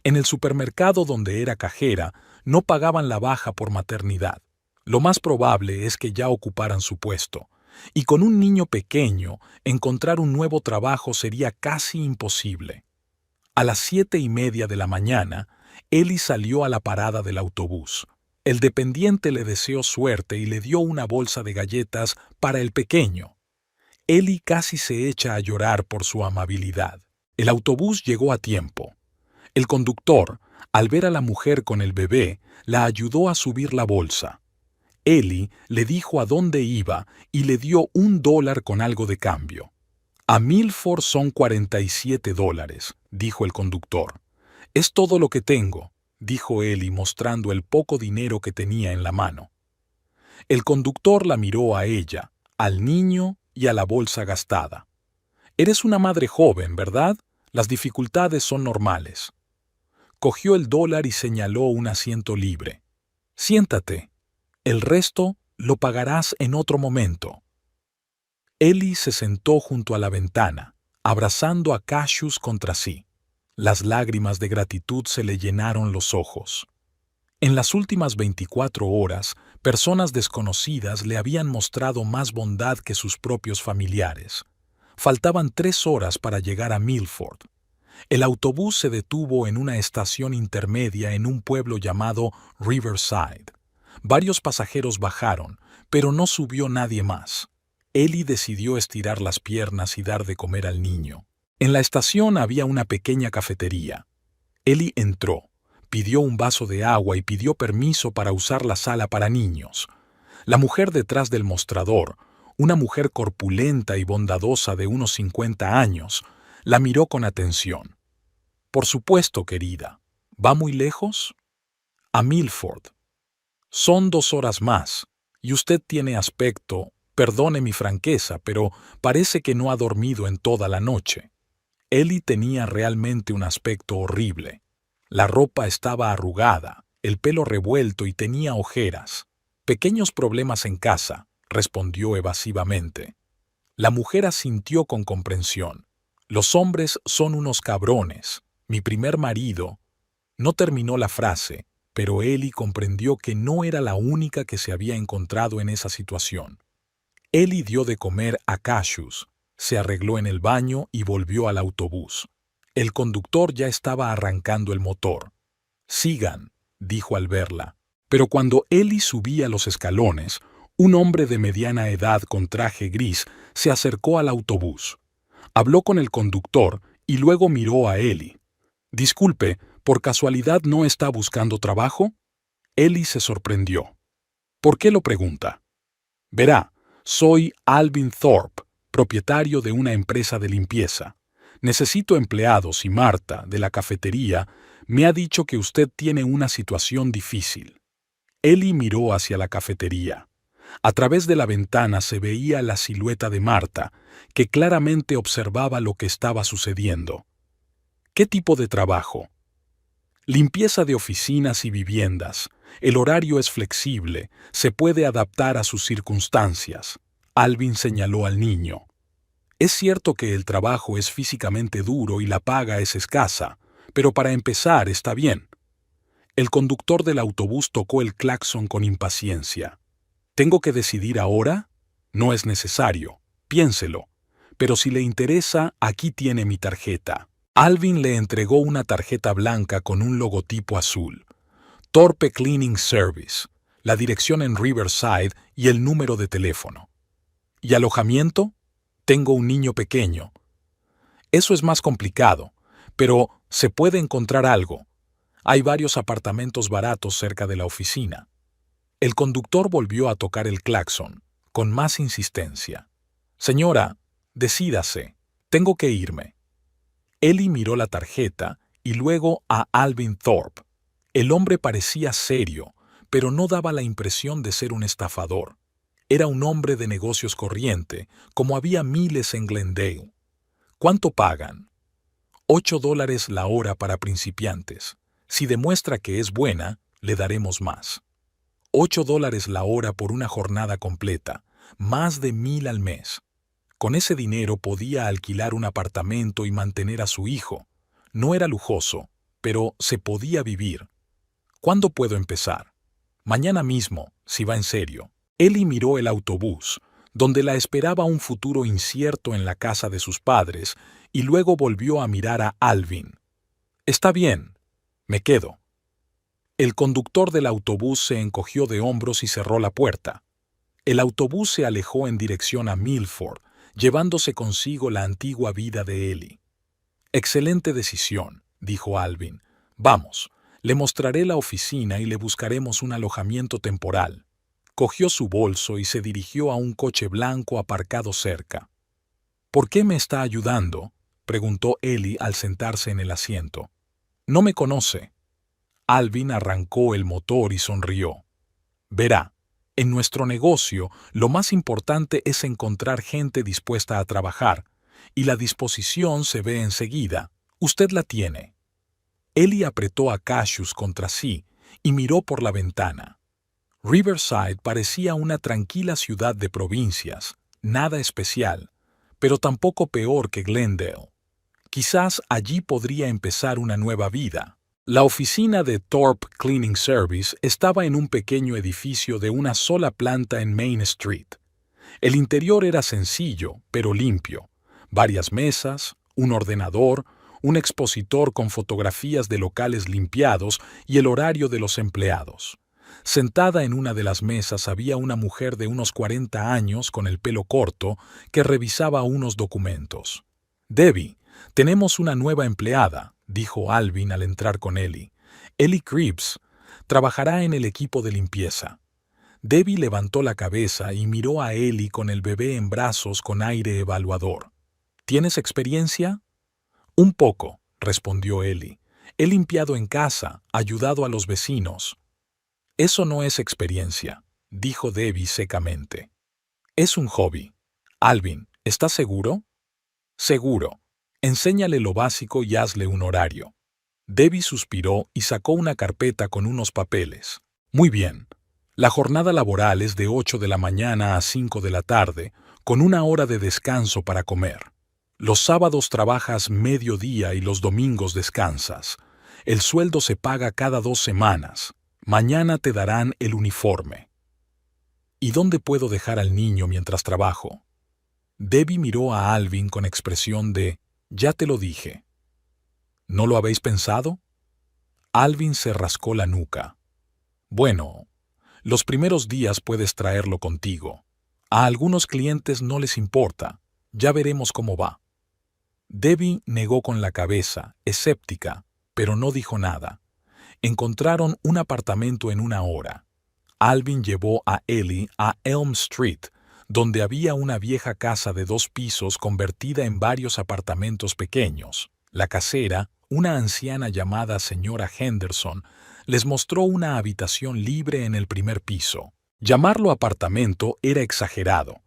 En el supermercado donde era cajera, no pagaban la baja por maternidad. Lo más probable es que ya ocuparan su puesto. Y con un niño pequeño, encontrar un nuevo trabajo sería casi imposible. A las 7:30 de la mañana, Ellie salió a la parada del autobús. El dependiente le deseó suerte y le dio una bolsa de galletas para el pequeño. Ellie casi se echa a llorar por su amabilidad. El autobús llegó a tiempo. El conductor, al ver a la mujer con el bebé, la ayudó a subir la bolsa. Ellie le dijo a dónde iba y le dio $1 con algo de cambio. «A Milford son $47», dijo el conductor. «Es todo lo que tengo», dijo Ellie mostrando el poco dinero que tenía en la mano. El conductor la miró a ella, al niño y a la bolsa gastada. «Eres una madre joven, ¿verdad? Las dificultades son normales». Cogió el $1 y señaló un asiento libre. «Siéntate. El resto lo pagarás en otro momento». Ellie se sentó junto a la ventana, abrazando a Cassius contra sí. Las lágrimas de gratitud se le llenaron los ojos. En las últimas 24 horas, personas desconocidas le habían mostrado más bondad que sus propios familiares. Faltaban 3 horas para llegar a Milford. El autobús se detuvo en una estación intermedia en un pueblo llamado Riverside. Varios pasajeros bajaron, pero no subió nadie más. Ellie decidió estirar las piernas y dar de comer al niño. En la estación había una pequeña cafetería. Ellie entró, pidió un vaso de agua y pidió permiso para usar la sala para niños. La mujer detrás del mostrador, una mujer corpulenta y bondadosa de unos 50 años, la miró con atención. «Por supuesto, querida. ¿Va muy lejos?» «A Milford». «Son 2 horas más. Y usted tiene aspecto, perdone mi franqueza, pero parece que no ha dormido en toda la noche. Ellie tenía realmente un aspecto horrible. La ropa estaba arrugada, el pelo revuelto y tenía ojeras. Pequeños problemas en casa, respondió evasivamente. La mujer asintió con comprensión. Los hombres son unos cabrones. Mi primer marido. No terminó la frase, pero Ellie comprendió que no era la única que se había encontrado en esa situación. Ellie dio de comer a Cassius, se arregló en el baño y volvió al autobús. El conductor ya estaba arrancando el motor. «Sigan», dijo al verla. Pero cuando Ellie subía los escalones, un hombre de mediana edad con traje gris se acercó al autobús. Habló con el conductor y luego miró a Ellie. «Disculpe, ¿por casualidad no está buscando trabajo?» Ellie se sorprendió. «¿Por qué lo pregunta?» «Verá, soy Alvin Thorpe, propietario de una empresa de limpieza. Necesito empleados y Marta, de la cafetería, me ha dicho que usted tiene una situación difícil». Ellie miró hacia la cafetería. A través de la ventana se veía la silueta de Marta, que claramente observaba lo que estaba sucediendo. «¿Qué tipo de trabajo?» «Limpieza de oficinas y viviendas. El horario es flexible, se puede adaptar a sus circunstancias». Alvin señaló al niño. «Es cierto que el trabajo es físicamente duro y la paga es escasa, pero para empezar está bien». El conductor del autobús tocó el claxon con impaciencia. «¿Tengo que decidir ahora? No es necesario. Piénselo. Pero si le interesa, aquí tiene mi tarjeta». Alvin le entregó una tarjeta blanca con un logotipo azul. Thorpe Cleaning Service, la dirección en Riverside y el número de teléfono. «¿Y alojamiento? Tengo un niño pequeño». «Eso es más complicado, pero se puede encontrar algo. Hay varios apartamentos baratos cerca de la oficina». El conductor volvió a tocar el claxon, con más insistencia. «Señora, decídase. Tengo que irme». Ellie miró la tarjeta y luego a Alvin Thorpe. El hombre parecía serio, pero no daba la impresión de ser un estafador. Era un hombre de negocios corriente, como había miles en Glendale. «¿Cuánto pagan?» $8 la hora para principiantes. Si demuestra que es buena, le daremos más. $8 la hora por una jornada completa, más de 1,000 al mes. Con ese dinero podía alquilar un apartamento y mantener a su hijo. No era lujoso, pero se podía vivir. «¿Cuándo puedo empezar?» «Mañana mismo, si va en serio». Ellie miró el autobús, donde la esperaba un futuro incierto en la casa de sus padres, y luego volvió a mirar a Alvin. «Está bien, me quedo». El conductor del autobús se encogió de hombros y cerró la puerta. El autobús se alejó en dirección a Milford, llevándose consigo la antigua vida de Ellie. «Excelente decisión», dijo Alvin. «Vamos, le mostraré la oficina y le buscaremos un alojamiento temporal». Cogió su bolso y se dirigió a un coche blanco aparcado cerca. «¿Por qué me está ayudando?», preguntó Ellie al sentarse en el asiento. «No me conoce». Alvin arrancó el motor y sonrió. «Verá, en nuestro negocio lo más importante es encontrar gente dispuesta a trabajar, y la disposición se ve enseguida. Usted la tiene». Ellie apretó a Cassius contra sí y miró por la ventana. Riverside parecía una tranquila ciudad de provincias, nada especial, pero tampoco peor que Glendale. Quizás allí podría empezar una nueva vida. La oficina de Thorpe Cleaning Service estaba en un pequeño edificio de una sola planta en Main Street. El interior era sencillo, pero limpio. Varias mesas, un ordenador, un expositor con fotografías de locales limpiados y el horario de los empleados. Sentada en una de las mesas había una mujer de unos 40 años con el pelo corto que revisaba unos documentos. «Debbie, tenemos una nueva empleada», dijo Alvin al entrar con Ellie. «Ellie Creeps. Trabajará en el equipo de limpieza». Debbie levantó la cabeza y miró a Ellie con el bebé en brazos con aire evaluador. «¿Tienes experiencia?» «Un poco», respondió Ellie. «He limpiado en casa, ayudado a los vecinos». «Eso no es experiencia», dijo Debbie secamente. Es un hobby. Alvin, ¿estás seguro? Seguro. Enséñale lo básico y hazle un horario. Debbie suspiró y sacó una carpeta con unos papeles. Muy bien. La jornada laboral es de 8 de la mañana a 5 de la tarde, con una hora de descanso para comer. Los sábados trabajas mediodía y los domingos descansas. El sueldo se paga cada 2 semanas. Mañana te darán el uniforme. ¿Y dónde puedo dejar al niño mientras trabajo? Debbie miró a Alvin con expresión de «Ya te lo dije». ¿No lo habéis pensado? Alvin se rascó la nuca. Bueno, los primeros días puedes traerlo contigo. A algunos clientes no les importa. Ya veremos cómo va. Debbie negó con la cabeza, escéptica, pero no dijo nada. Encontraron un apartamento en una hora. Alvin llevó a Ellie a Elm Street, donde había una vieja casa de 2 pisos convertida en varios apartamentos pequeños. La casera, una anciana llamada señora Henderson, les mostró una habitación libre en el primer piso. Llamarlo apartamento era exagerado.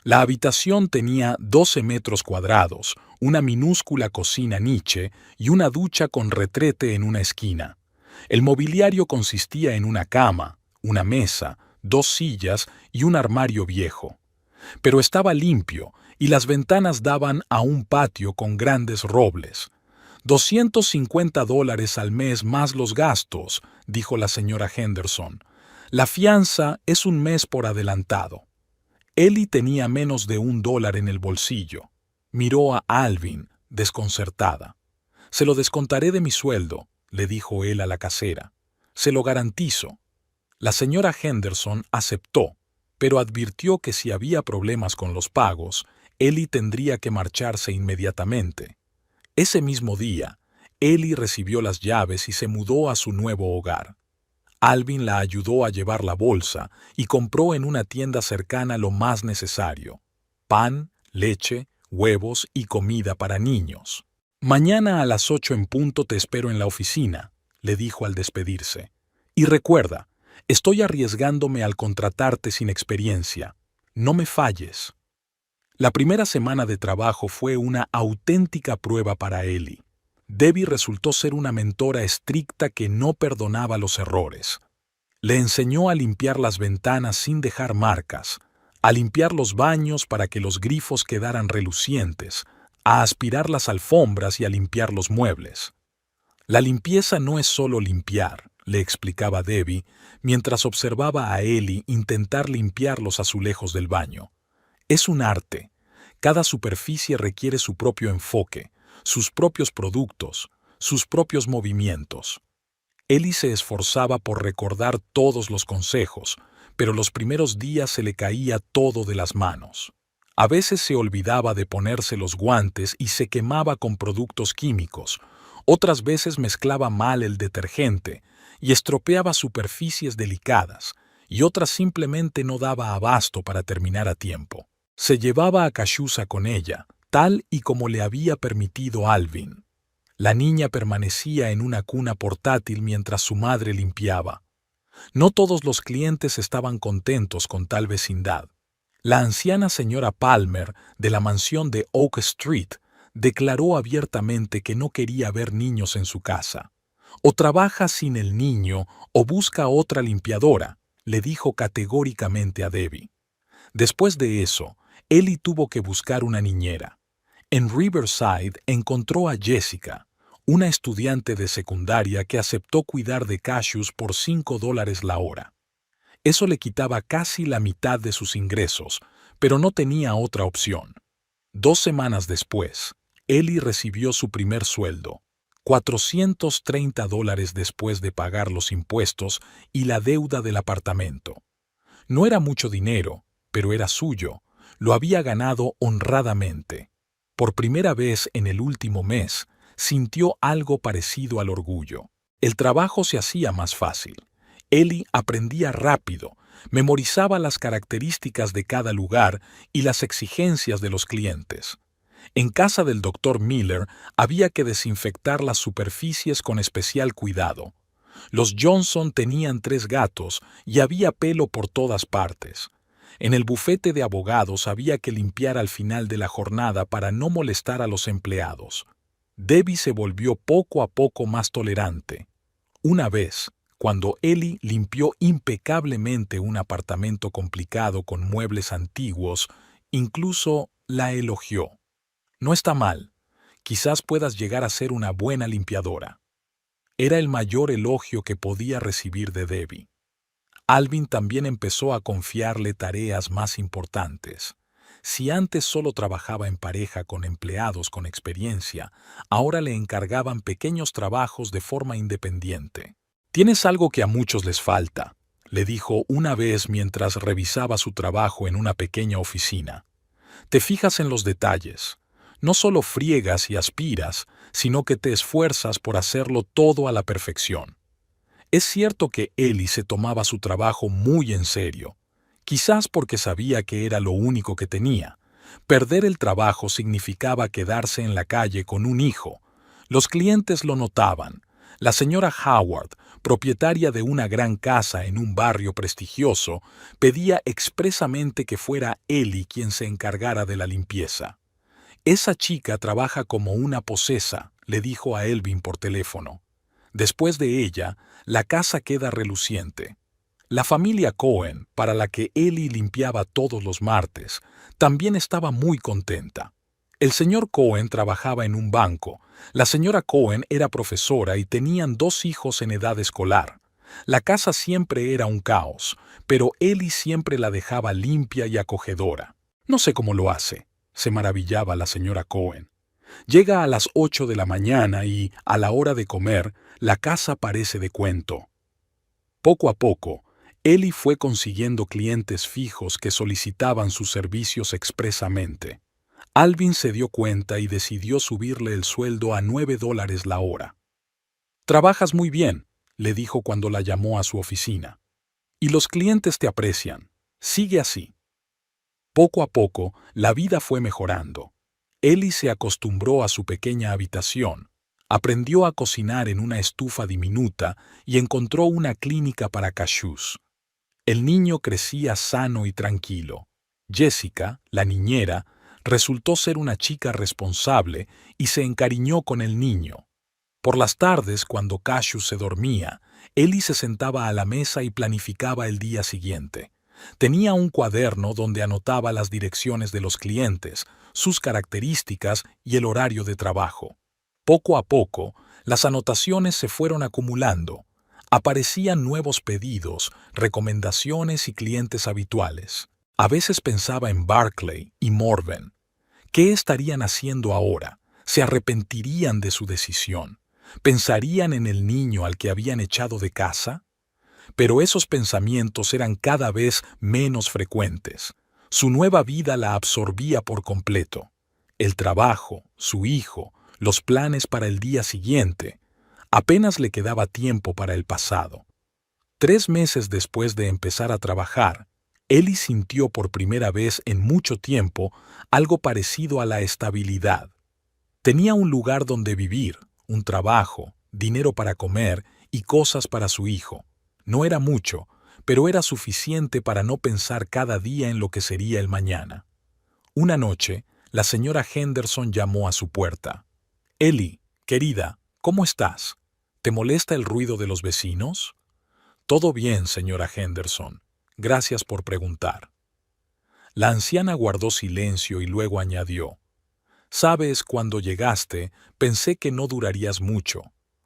La habitación tenía 12 metros cuadrados, una minúscula cocina niche y una ducha con retrete en una esquina. El mobiliario consistía en una cama, una mesa, 2 sillas y un armario viejo. Pero estaba limpio y las ventanas daban a un patio con grandes robles. $250 al mes más los gastos, dijo la señora Henderson. La fianza es un mes por adelantado. Ellie tenía menos de $1 en el bolsillo. Miró a Alvin, desconcertada. «Se lo descontaré de mi sueldo», le dijo él a la casera. «Se lo garantizo». La señora Henderson aceptó, pero advirtió que si había problemas con los pagos, Ellie tendría que marcharse inmediatamente. Ese mismo día, Ellie recibió las llaves y se mudó a su nuevo hogar. Alvin la ayudó a llevar la bolsa y compró en una tienda cercana lo más necesario: pan, leche, huevos y comida para niños. «Mañana a las 8 en punto te espero en la oficina», le dijo al despedirse. «Y recuerda, estoy arriesgándome al contratarte sin experiencia. No me falles». La primera semana de trabajo fue una auténtica prueba para Ellie. Debbie resultó ser una mentora estricta que no perdonaba los errores. Le enseñó a limpiar las ventanas sin dejar marcas, a limpiar los baños para que los grifos quedaran relucientes, a aspirar las alfombras y a limpiar los muebles. La limpieza no es solo limpiar, le explicaba Debbie, mientras observaba a Ellie intentar limpiar los azulejos del baño. Es un arte. Cada superficie requiere su propio enfoque, sus propios productos, sus propios movimientos. Ellie se esforzaba por recordar todos los consejos, pero los primeros días se le caía todo de las manos. A veces se olvidaba de ponerse los guantes y se quemaba con productos químicos. Otras veces mezclaba mal el detergente y estropeaba superficies delicadas, y otras simplemente no daba abasto para terminar a tiempo. Se llevaba a Cachuza con ella, tal y como le había permitido Alvin. La niña permanecía en una cuna portátil mientras su madre limpiaba. No todos los clientes estaban contentos con tal vecindad. La anciana señora Palmer, de la mansión de Oak Street, declaró abiertamente que no quería ver niños en su casa. «O trabaja sin el niño o busca otra limpiadora», le dijo categóricamente a Debbie. Después de eso, Ellie tuvo que buscar una niñera. En Riverside encontró a Jessica, una estudiante de secundaria que aceptó cuidar de Cassius por $5 la hora. Eso le quitaba casi la mitad de sus ingresos, pero no tenía otra opción. 2 semanas después, Ellie recibió su primer sueldo, $430 después de pagar los impuestos y la deuda del apartamento. No era mucho dinero, pero era suyo. Lo había ganado honradamente. Por primera vez en el último mes, sintió algo parecido al orgullo. El trabajo se hacía más fácil. Ellie aprendía rápido, memorizaba las características de cada lugar y las exigencias de los clientes. En casa del Dr. Miller había que desinfectar las superficies con especial cuidado. Los Johnson tenían 3 gatos y había pelo por todas partes. En el bufete de abogados había que limpiar al final de la jornada para no molestar a los empleados. Debbie se volvió poco a poco más tolerante. Una vez, cuando Ellie limpió impecablemente un apartamento complicado con muebles antiguos, incluso la elogió. No está mal. Quizás puedas llegar a ser una buena limpiadora. Era el mayor elogio que podía recibir de Debbie. Alvin también empezó a confiarle tareas más importantes. Si antes solo trabajaba en pareja con empleados con experiencia, ahora le encargaban pequeños trabajos de forma independiente. «Tienes algo que a muchos les falta», le dijo una vez mientras revisaba su trabajo en una pequeña oficina. «Te fijas en los detalles. No solo friegas y aspiras, sino que te esfuerzas por hacerlo todo a la perfección». Es cierto que Ellie se tomaba su trabajo muy en serio, quizás porque sabía que era lo único que tenía. Perder el trabajo significaba quedarse en la calle con un hijo. Los clientes lo notaban. La señora Howard, propietaria de una gran casa en un barrio prestigioso, pedía expresamente que fuera Ellie quien se encargara de la limpieza. «Esa chica trabaja como una posesa», le dijo a Elvin por teléfono. Después de ella, la casa queda reluciente. La familia Cohen, para la que Ellie limpiaba todos los martes, también estaba muy contenta. El señor Cohen trabajaba en un banco, la señora Cohen era profesora y tenían 2 hijos en edad escolar. La casa siempre era un caos, pero Ellie siempre la dejaba limpia y acogedora. «No sé cómo lo hace», se maravillaba la señora Cohen. «Llega a las 8 de la mañana y, a la hora de comer, la casa parece de cuento». Poco a poco, Ellie fue consiguiendo clientes fijos que solicitaban sus servicios expresamente. Alvin se dio cuenta y decidió subirle el sueldo a $9 la hora. «Trabajas muy bien», le dijo cuando la llamó a su oficina. «Y los clientes te aprecian. Sigue así». Poco a poco, la vida fue mejorando. Ellie se acostumbró a su pequeña habitación, aprendió a cocinar en una estufa diminuta y encontró una clínica para cashews. El niño crecía sano y tranquilo. Jessica, la niñera, resultó ser una chica responsable y se encariñó con el niño. Por las tardes, cuando Cashews se dormía, Ellie se sentaba a la mesa y planificaba el día siguiente. Tenía un cuaderno donde anotaba las direcciones de los clientes, sus características y el horario de trabajo. Poco a poco, las anotaciones se fueron acumulando. Aparecían nuevos pedidos, recomendaciones y clientes habituales. A veces pensaba en Barclay y Morven. ¿Qué estarían haciendo ahora? ¿Se arrepentirían de su decisión? ¿Pensarían en el niño al que habían echado de casa? Pero esos pensamientos eran cada vez menos frecuentes. Su nueva vida la absorbía por completo. El trabajo, su hijo, los planes para el día siguiente. Apenas le quedaba tiempo para el pasado. 3 meses después de empezar a trabajar, Ellie sintió por primera vez en mucho tiempo algo parecido a la estabilidad. Tenía un lugar donde vivir, un trabajo, dinero para comer y cosas para su hijo. No era mucho, pero era suficiente para no pensar cada día en lo que sería el mañana. Una noche, la señora Henderson llamó a su puerta. «Ellie, querida, ¿cómo estás? ¿Te molesta el ruido de los vecinos?» «Todo bien, señora Henderson. Gracias por preguntar». La anciana guardó silencio y luego añadió: «Sabes, cuando llegaste, pensé que no durarías mucho.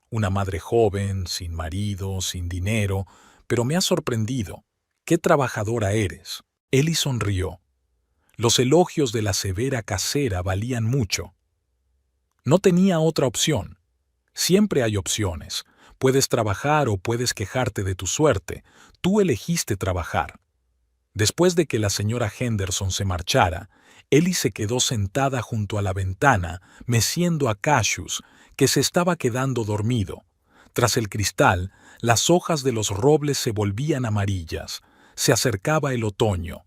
Una madre joven, sin marido, sin dinero, pero me has sorprendido. ¡Qué trabajadora eres!». Ellie sonrió. Los elogios de la severa casera valían mucho. No tenía otra opción. Siempre hay opciones. Puedes trabajar o puedes quejarte de tu suerte. Tú elegiste trabajar. Después de que la señora Henderson se marchara, Ellie se quedó sentada junto a la ventana, meciendo a Cashews, que se estaba quedando dormido. Tras el cristal, las hojas de los robles se volvían amarillas. Se acercaba el otoño.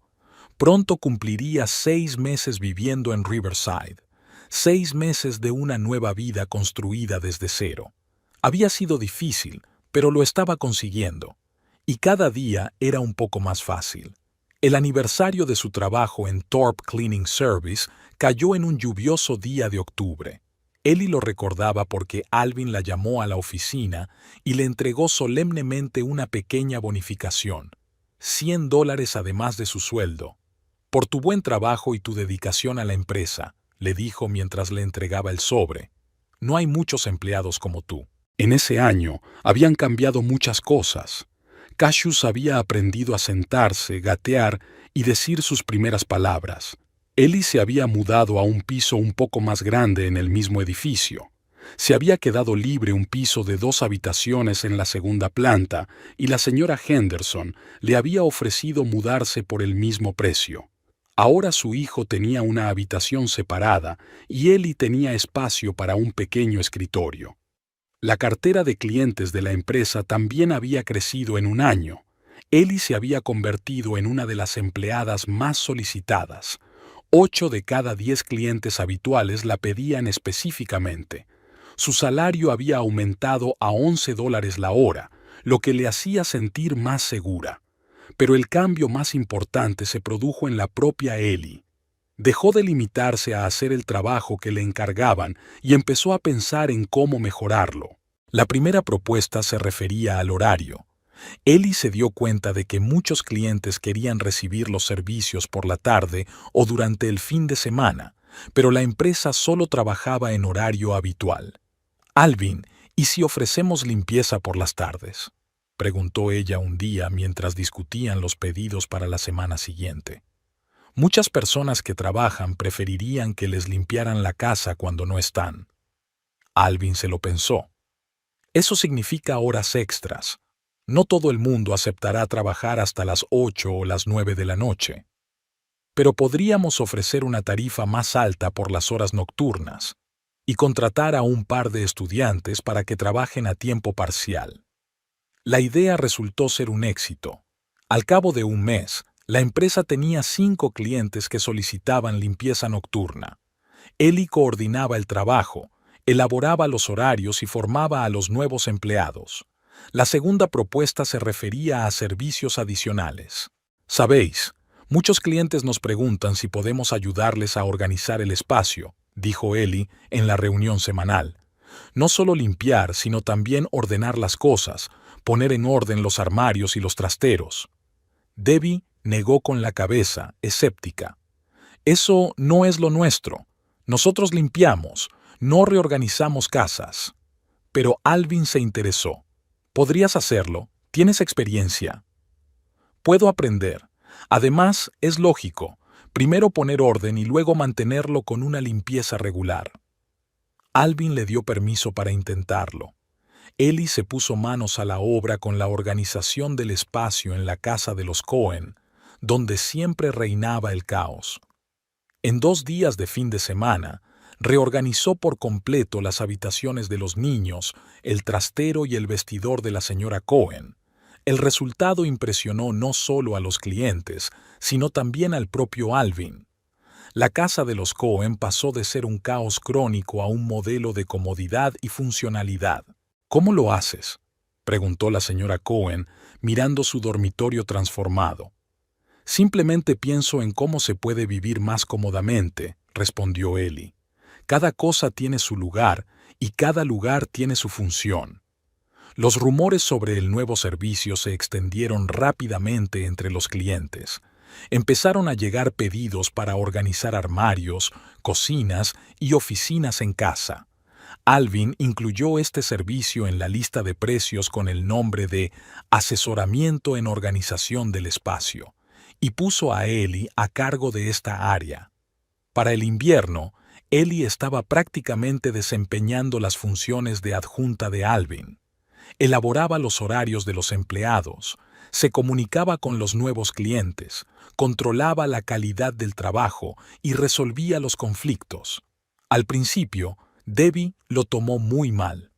Pronto cumpliría 6 meses viviendo en Riverside. 6 meses de una nueva vida construida desde cero. Había sido difícil, pero lo estaba consiguiendo, y cada día era un poco más fácil. El aniversario de su trabajo en Thorpe Cleaning Service cayó en un lluvioso día de octubre. Ellie lo recordaba porque Alvin la llamó a la oficina y le entregó solemnemente una pequeña bonificación, $100 además de su sueldo. Por tu buen trabajo y tu dedicación a la empresa, le dijo mientras le entregaba el sobre. No hay muchos empleados como tú. En ese año habían cambiado muchas cosas. Cassius había aprendido a sentarse, gatear y decir sus primeras palabras. Ellie se había mudado a un piso un poco más grande en el mismo edificio. Se había quedado libre un piso de 2 habitaciones en la segunda planta y la señora Henderson le había ofrecido mudarse por el mismo precio. Ahora su hijo tenía una habitación separada y Ellie tenía espacio para un pequeño escritorio. La cartera de clientes de la empresa también había crecido en un año. Ellie se había convertido en una de las empleadas más solicitadas. 8 de cada 10 clientes habituales la pedían específicamente. Su salario había aumentado a $11 la hora, lo que le hacía sentir más segura. Pero el cambio más importante se produjo en la propia Ellie. Dejó de limitarse a hacer el trabajo que le encargaban y empezó a pensar en cómo mejorarlo. La primera propuesta se refería al horario. Ellie se dio cuenta de que muchos clientes querían recibir los servicios por la tarde o durante el fin de semana, pero la empresa solo trabajaba en horario habitual. Alvin, ¿y si ofrecemos limpieza por las tardes?, preguntó ella un día mientras discutían los pedidos para la semana siguiente. Muchas personas que trabajan preferirían que les limpiaran la casa cuando no están. Alvin se lo pensó. Eso significa horas extras. No todo el mundo aceptará trabajar hasta las 8 o las 9 de la noche. Pero podríamos ofrecer una tarifa más alta por las horas nocturnas y contratar a un par de estudiantes para que trabajen a tiempo parcial. La idea resultó ser un éxito. Al cabo de un mes, la empresa tenía 5 clientes que solicitaban limpieza nocturna. Ellie coordinaba el trabajo, elaboraba los horarios y formaba a los nuevos empleados. La segunda propuesta se refería a servicios adicionales. Sabéis, muchos clientes nos preguntan si podemos ayudarles a organizar el espacio, dijo Ellie en la reunión semanal. No solo limpiar, sino también ordenar las cosas, poner en orden los armarios y los trasteros. Debbie negó con la cabeza, escéptica. Eso no es lo nuestro. Nosotros limpiamos, no reorganizamos casas. Pero Alvin se interesó. ¿Podrías hacerlo? ¿Tienes experiencia? Puedo aprender. Además, es lógico. Primero poner orden y luego mantenerlo con una limpieza regular. Alvin le dio permiso para intentarlo. Ellie se puso manos a la obra con la organización del espacio en la casa de los Cohen, donde siempre reinaba el caos. En 2 días de fin de semana, reorganizó por completo las habitaciones de los niños, el trastero y el vestidor de la señora Cohen. El resultado impresionó no solo a los clientes, sino también al propio Alvin. La casa de los Cohen pasó de ser un caos crónico a un modelo de comodidad y funcionalidad. ¿Cómo lo haces?, preguntó la señora Cohen, mirando su dormitorio transformado. Simplemente pienso en cómo se puede vivir más cómodamente, respondió Ellie. Cada cosa tiene su lugar y cada lugar tiene su función. Los rumores sobre el nuevo servicio se extendieron rápidamente entre los clientes. Empezaron a llegar pedidos para organizar armarios, cocinas y oficinas en casa. Alvin incluyó este servicio en la lista de precios con el nombre de Asesoramiento en Organización del Espacio y puso a Ellie a cargo de esta área. Para el invierno, Ellie estaba prácticamente desempeñando las funciones de adjunta de Alvin. Elaboraba los horarios de los empleados, se comunicaba con los nuevos clientes, controlaba la calidad del trabajo y resolvía los conflictos. Al principio, Debbie lo tomó muy mal.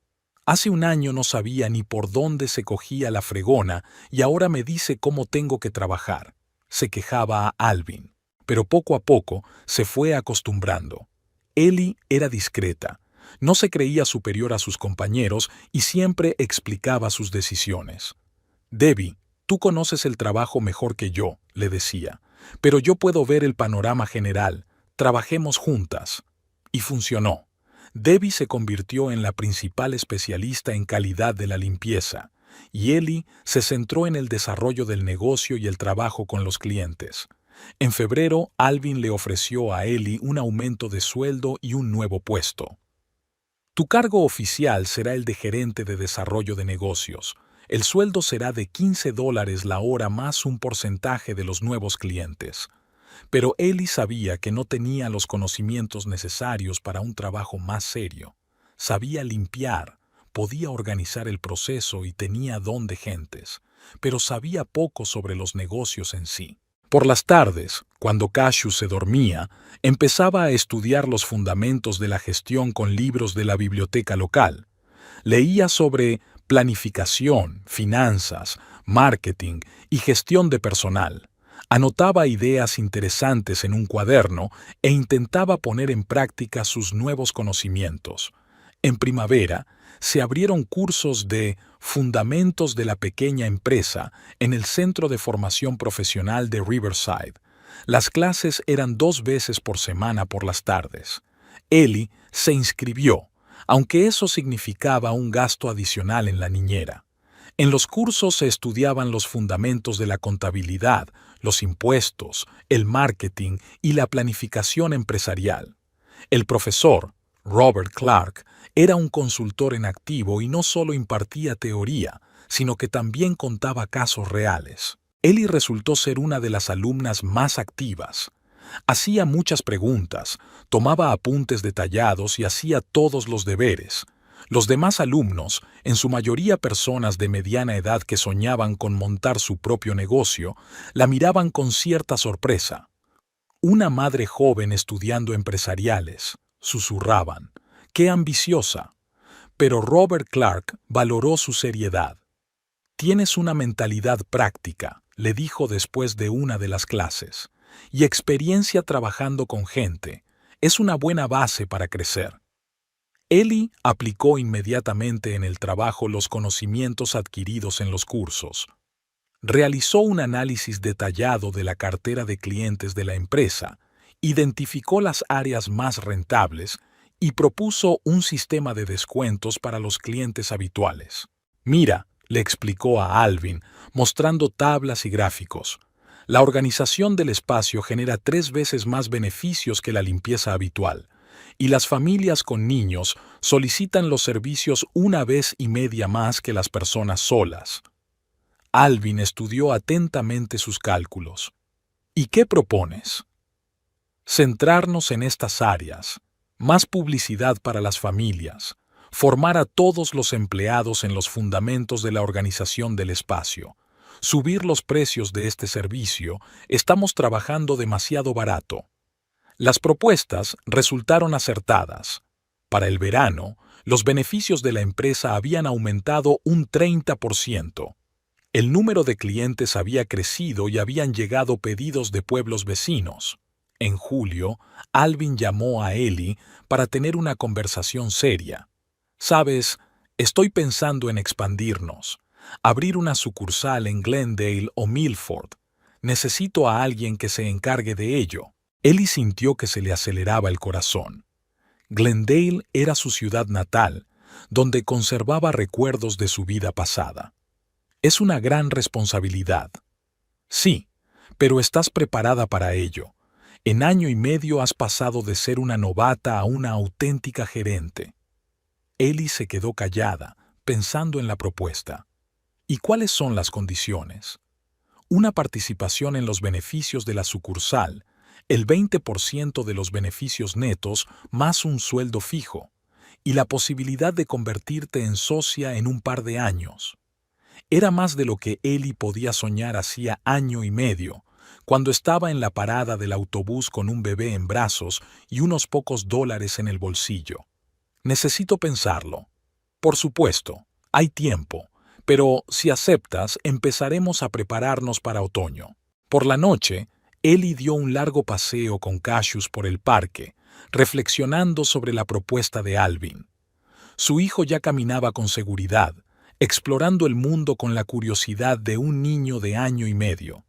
Hace un año no sabía ni por dónde se cogía la fregona y ahora me dice cómo tengo que trabajar, se quejaba a Alvin. Pero poco a poco se fue acostumbrando. Ellie era discreta. No se creía superior a sus compañeros y siempre explicaba sus decisiones. «Debbie, tú conoces el trabajo mejor que yo», le decía, «pero yo puedo ver el panorama general. Trabajemos juntas». Y funcionó. Debbie se convirtió en la principal especialista en calidad de la limpieza, y Ellie se centró en el desarrollo del negocio y el trabajo con los clientes. En febrero, Alvin le ofreció a Ellie un aumento de sueldo y un nuevo puesto. «Tu cargo oficial será el de gerente de desarrollo de negocios. El sueldo será de $15 la hora más un porcentaje de los nuevos clientes». Pero Ellie sabía que no tenía los conocimientos necesarios para un trabajo más serio. Sabía limpiar, podía organizar el proceso y tenía don de gentes, pero sabía poco sobre los negocios en sí. Por las tardes, cuando Cassius se dormía, empezaba a estudiar los fundamentos de la gestión con libros de la biblioteca local. Leía sobre planificación, finanzas, marketing y gestión de personal. Anotaba ideas interesantes en un cuaderno e intentaba poner en práctica sus nuevos conocimientos. En primavera, se abrieron cursos de Fundamentos de la Pequeña Empresa en el Centro de Formación Profesional de Riverside. Las clases eran 2 veces por semana por las tardes. Ellie se inscribió, aunque eso significaba un gasto adicional en la niñera. En los cursos se estudiaban los fundamentos de la contabilidad, los impuestos, el marketing y la planificación empresarial. El profesor, Robert Clark, era un consultor en activo y no solo impartía teoría, sino que también contaba casos reales. Ellie resultó ser una de las alumnas más activas. Hacía muchas preguntas, tomaba apuntes detallados y hacía todos los deberes. Los demás alumnos, en su mayoría personas de mediana edad que soñaban con montar su propio negocio, la miraban con cierta sorpresa. «Una madre joven estudiando empresariales», susurraban. «¡Qué ambiciosa!». Pero Robert Clark valoró su seriedad. «Tienes una mentalidad práctica», le dijo después de una de las clases, «y experiencia trabajando con gente. Es una buena base para crecer». Ellie aplicó inmediatamente en el trabajo los conocimientos adquiridos en los cursos. Realizó un análisis detallado de la cartera de clientes de la empresa, identificó las áreas más rentables y propuso un sistema de descuentos para los clientes habituales. «Mira», le explicó a Alvin, mostrando tablas y gráficos, «la organización del espacio genera 3 veces más beneficios que la limpieza habitual. Y las familias con niños solicitan los servicios 1,5 veces más que las personas solas». Alvin estudió atentamente sus cálculos. «¿Y qué propones?». «Centrarnos en estas áreas, más publicidad para las familias, formar a todos los empleados en los fundamentos de la organización del espacio, subir los precios de este servicio, estamos trabajando demasiado barato». Las propuestas resultaron acertadas. Para el verano, los beneficios de la empresa habían aumentado un 30%. El número de clientes había crecido y habían llegado pedidos de pueblos vecinos. En julio, Alvin llamó a Ellie para tener una conversación seria. «Sabes, estoy pensando en expandirnos, abrir una sucursal en Glendale o Milford. Necesito a alguien que se encargue de ello». Ellie sintió que se le aceleraba el corazón. Glendale era su ciudad natal, donde conservaba recuerdos de su vida pasada. «Es una gran responsabilidad». «Sí, pero estás preparada para ello. En 1 año y medio has pasado de ser una novata a una auténtica gerente». Ellie se quedó callada, pensando en la propuesta. «¿Y cuáles son las condiciones?». «Una participación en los beneficios de la sucursal, el 20% de los beneficios netos más un sueldo fijo, y la posibilidad de convertirte en socia en un par de años». Era más de lo que Ellie podía soñar hacía 1 año y medio, cuando estaba en la parada del autobús con un bebé en brazos y unos pocos dólares en el bolsillo. «Necesito pensarlo». «Por supuesto, hay tiempo, pero si aceptas, empezaremos a prepararnos para otoño». Por la noche, Ellie dio un largo paseo con Cassius por el parque, reflexionando sobre la propuesta de Alvin. Su hijo ya caminaba con seguridad, explorando el mundo con la curiosidad de un niño de 1 año y medio.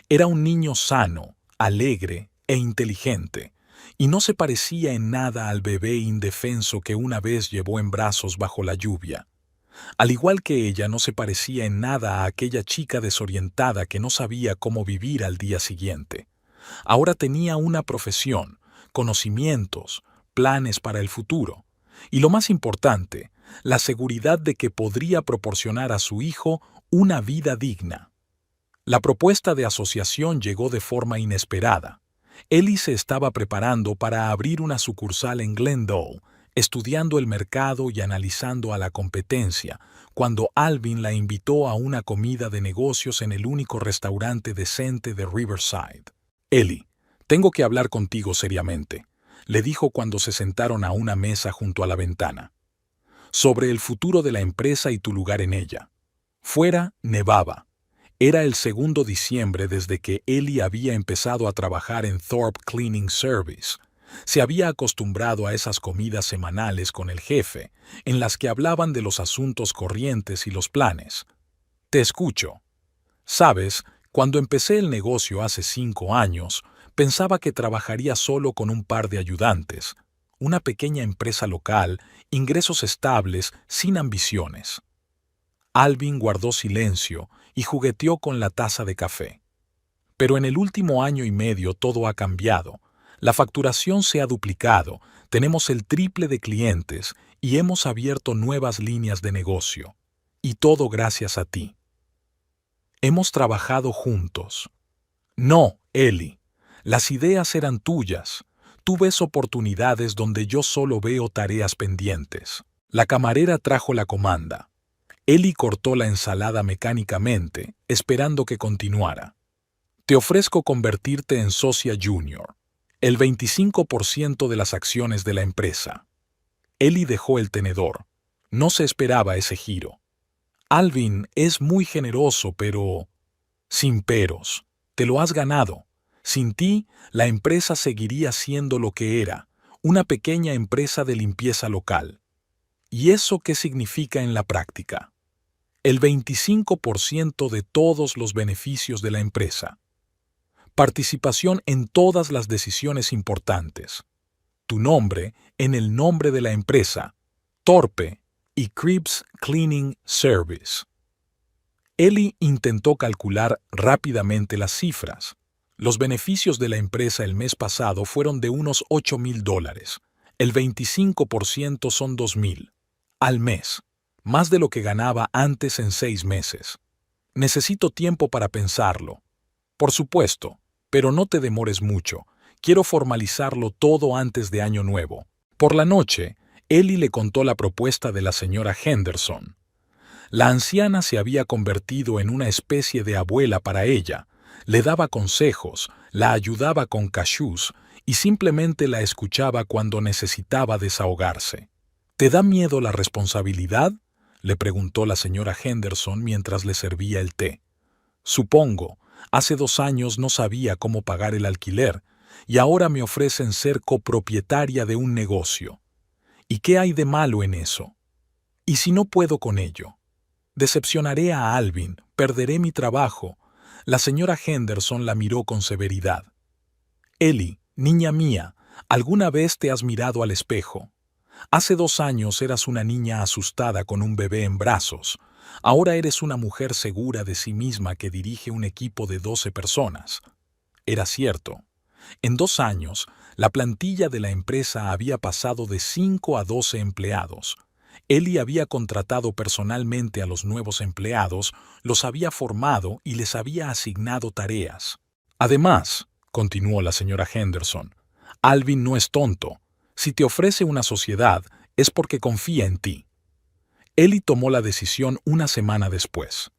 Era un niño sano, alegre e inteligente, y no se parecía en nada al bebé indefenso que una vez llevó en brazos bajo la lluvia. Al igual que ella, no se parecía en nada a aquella chica desorientada que no sabía cómo vivir al día siguiente. Ahora tenía una profesión, conocimientos, planes para el futuro, y lo más importante, la seguridad de que podría proporcionar a su hijo una vida digna. La propuesta de asociación llegó de forma inesperada. Ellie se estaba preparando para abrir una sucursal en Glendale, estudiando el mercado y analizando a la competencia, cuando Alvin la invitó a una comida de negocios en el único restaurante decente de Riverside. «Ellie, tengo que hablar contigo seriamente», le dijo cuando se sentaron a una mesa junto a la ventana. «Sobre el futuro de la empresa y tu lugar en ella». Fuera nevaba. Era el 2 de diciembre desde que Ellie había empezado a trabajar en Thorpe Cleaning Service. Se había acostumbrado a esas comidas semanales con el jefe, en las que hablaban de los asuntos corrientes y los planes. «Te escucho. Sabes, cuando empecé el negocio hace 5 años, pensaba que trabajaría solo con un par de ayudantes, una pequeña empresa local, ingresos estables, sin ambiciones». Alvin guardó silencio y jugueteó con la taza de café. «Pero en el último 1 año y medio todo ha cambiado. La facturación se ha duplicado, tenemos el triple de clientes y hemos abierto nuevas líneas de negocio. Y todo gracias a ti. Hemos trabajado juntos». «No, Ellie. Las ideas eran tuyas. Tú ves oportunidades donde yo solo veo tareas pendientes». La camarera trajo la comanda. Ellie cortó la ensalada mecánicamente, esperando que continuara. «Te ofrezco convertirte en socia junior. El 25% de las acciones de la empresa». Ellie dejó el tenedor. No se esperaba ese giro. «Alvin es muy generoso, pero...» «Sin peros. Te lo has ganado. Sin ti, la empresa seguiría siendo lo que era, una pequeña empresa de limpieza local». «¿Y eso qué significa en la práctica?» «El 25% de todos los beneficios de la empresa. Participación en todas las decisiones importantes. Tu nombre en el nombre de la empresa, Thorpe y Cribbs Cleaning Service». Ellie intentó calcular rápidamente las cifras. Los beneficios de la empresa el mes pasado fueron de unos $8,000. El 25% son $2,000. Al mes. Más de lo que ganaba antes en 6 meses. «Necesito tiempo para pensarlo». «Por supuesto, pero no te demores mucho. Quiero formalizarlo todo antes de Año Nuevo». Por la noche, Ellie le contó la propuesta de la señora Henderson. La anciana se había convertido en una especie de abuela para ella. Le daba consejos, la ayudaba con cashews y simplemente la escuchaba cuando necesitaba desahogarse. «¿Te da miedo la responsabilidad?», le preguntó la señora Henderson mientras le servía el té. «Supongo. Hace 2 años no sabía cómo pagar el alquiler y ahora me ofrecen ser copropietaria de un negocio. ¿Y qué hay de malo en eso? ¿Y si no puedo con ello? Decepcionaré a Alvin, perderé mi trabajo». La señora Henderson la miró con severidad. «Ellie, niña mía, ¿alguna vez te has mirado al espejo? Hace 2 años eras una niña asustada con un bebé en brazos. Ahora eres una mujer segura de sí misma que dirige un equipo de 12 personas». Era cierto. En 2 años, la plantilla de la empresa había pasado de 5 a 12 empleados. Ellie había contratado personalmente a los nuevos empleados, los había formado y les había asignado tareas. «Además», continuó la señora Henderson, «Alvin no es tonto. Si te ofrece una sociedad, es porque confía en ti». Ellie tomó la decisión una semana después.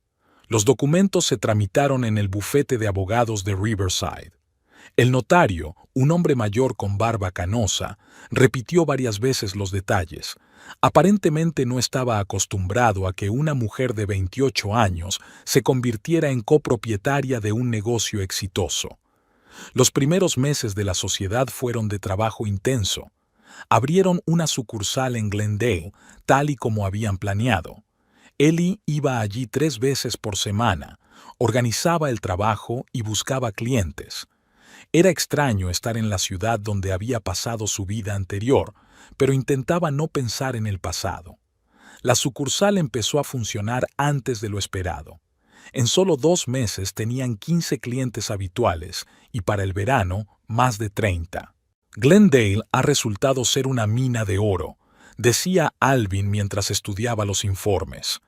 Los documentos se tramitaron en el bufete de abogados de Riverside. El notario, un hombre mayor con barba canosa, repitió varias veces los detalles. Aparentemente no estaba acostumbrado a que una mujer de 28 años se convirtiera en copropietaria de un negocio exitoso. Los primeros meses de la sociedad fueron de trabajo intenso. Abrieron una sucursal en Glendale, tal y como habían planeado. Ellie iba allí 3 veces por semana, organizaba el trabajo y buscaba clientes. Era extraño estar en la ciudad donde había pasado su vida anterior, pero intentaba no pensar en el pasado. La sucursal empezó a funcionar antes de lo esperado. En solo 2 meses tenían 15 clientes habituales y para el verano más de 30. Glendale ha resultado ser una mina de oro, decía Alvin mientras estudiaba los informes.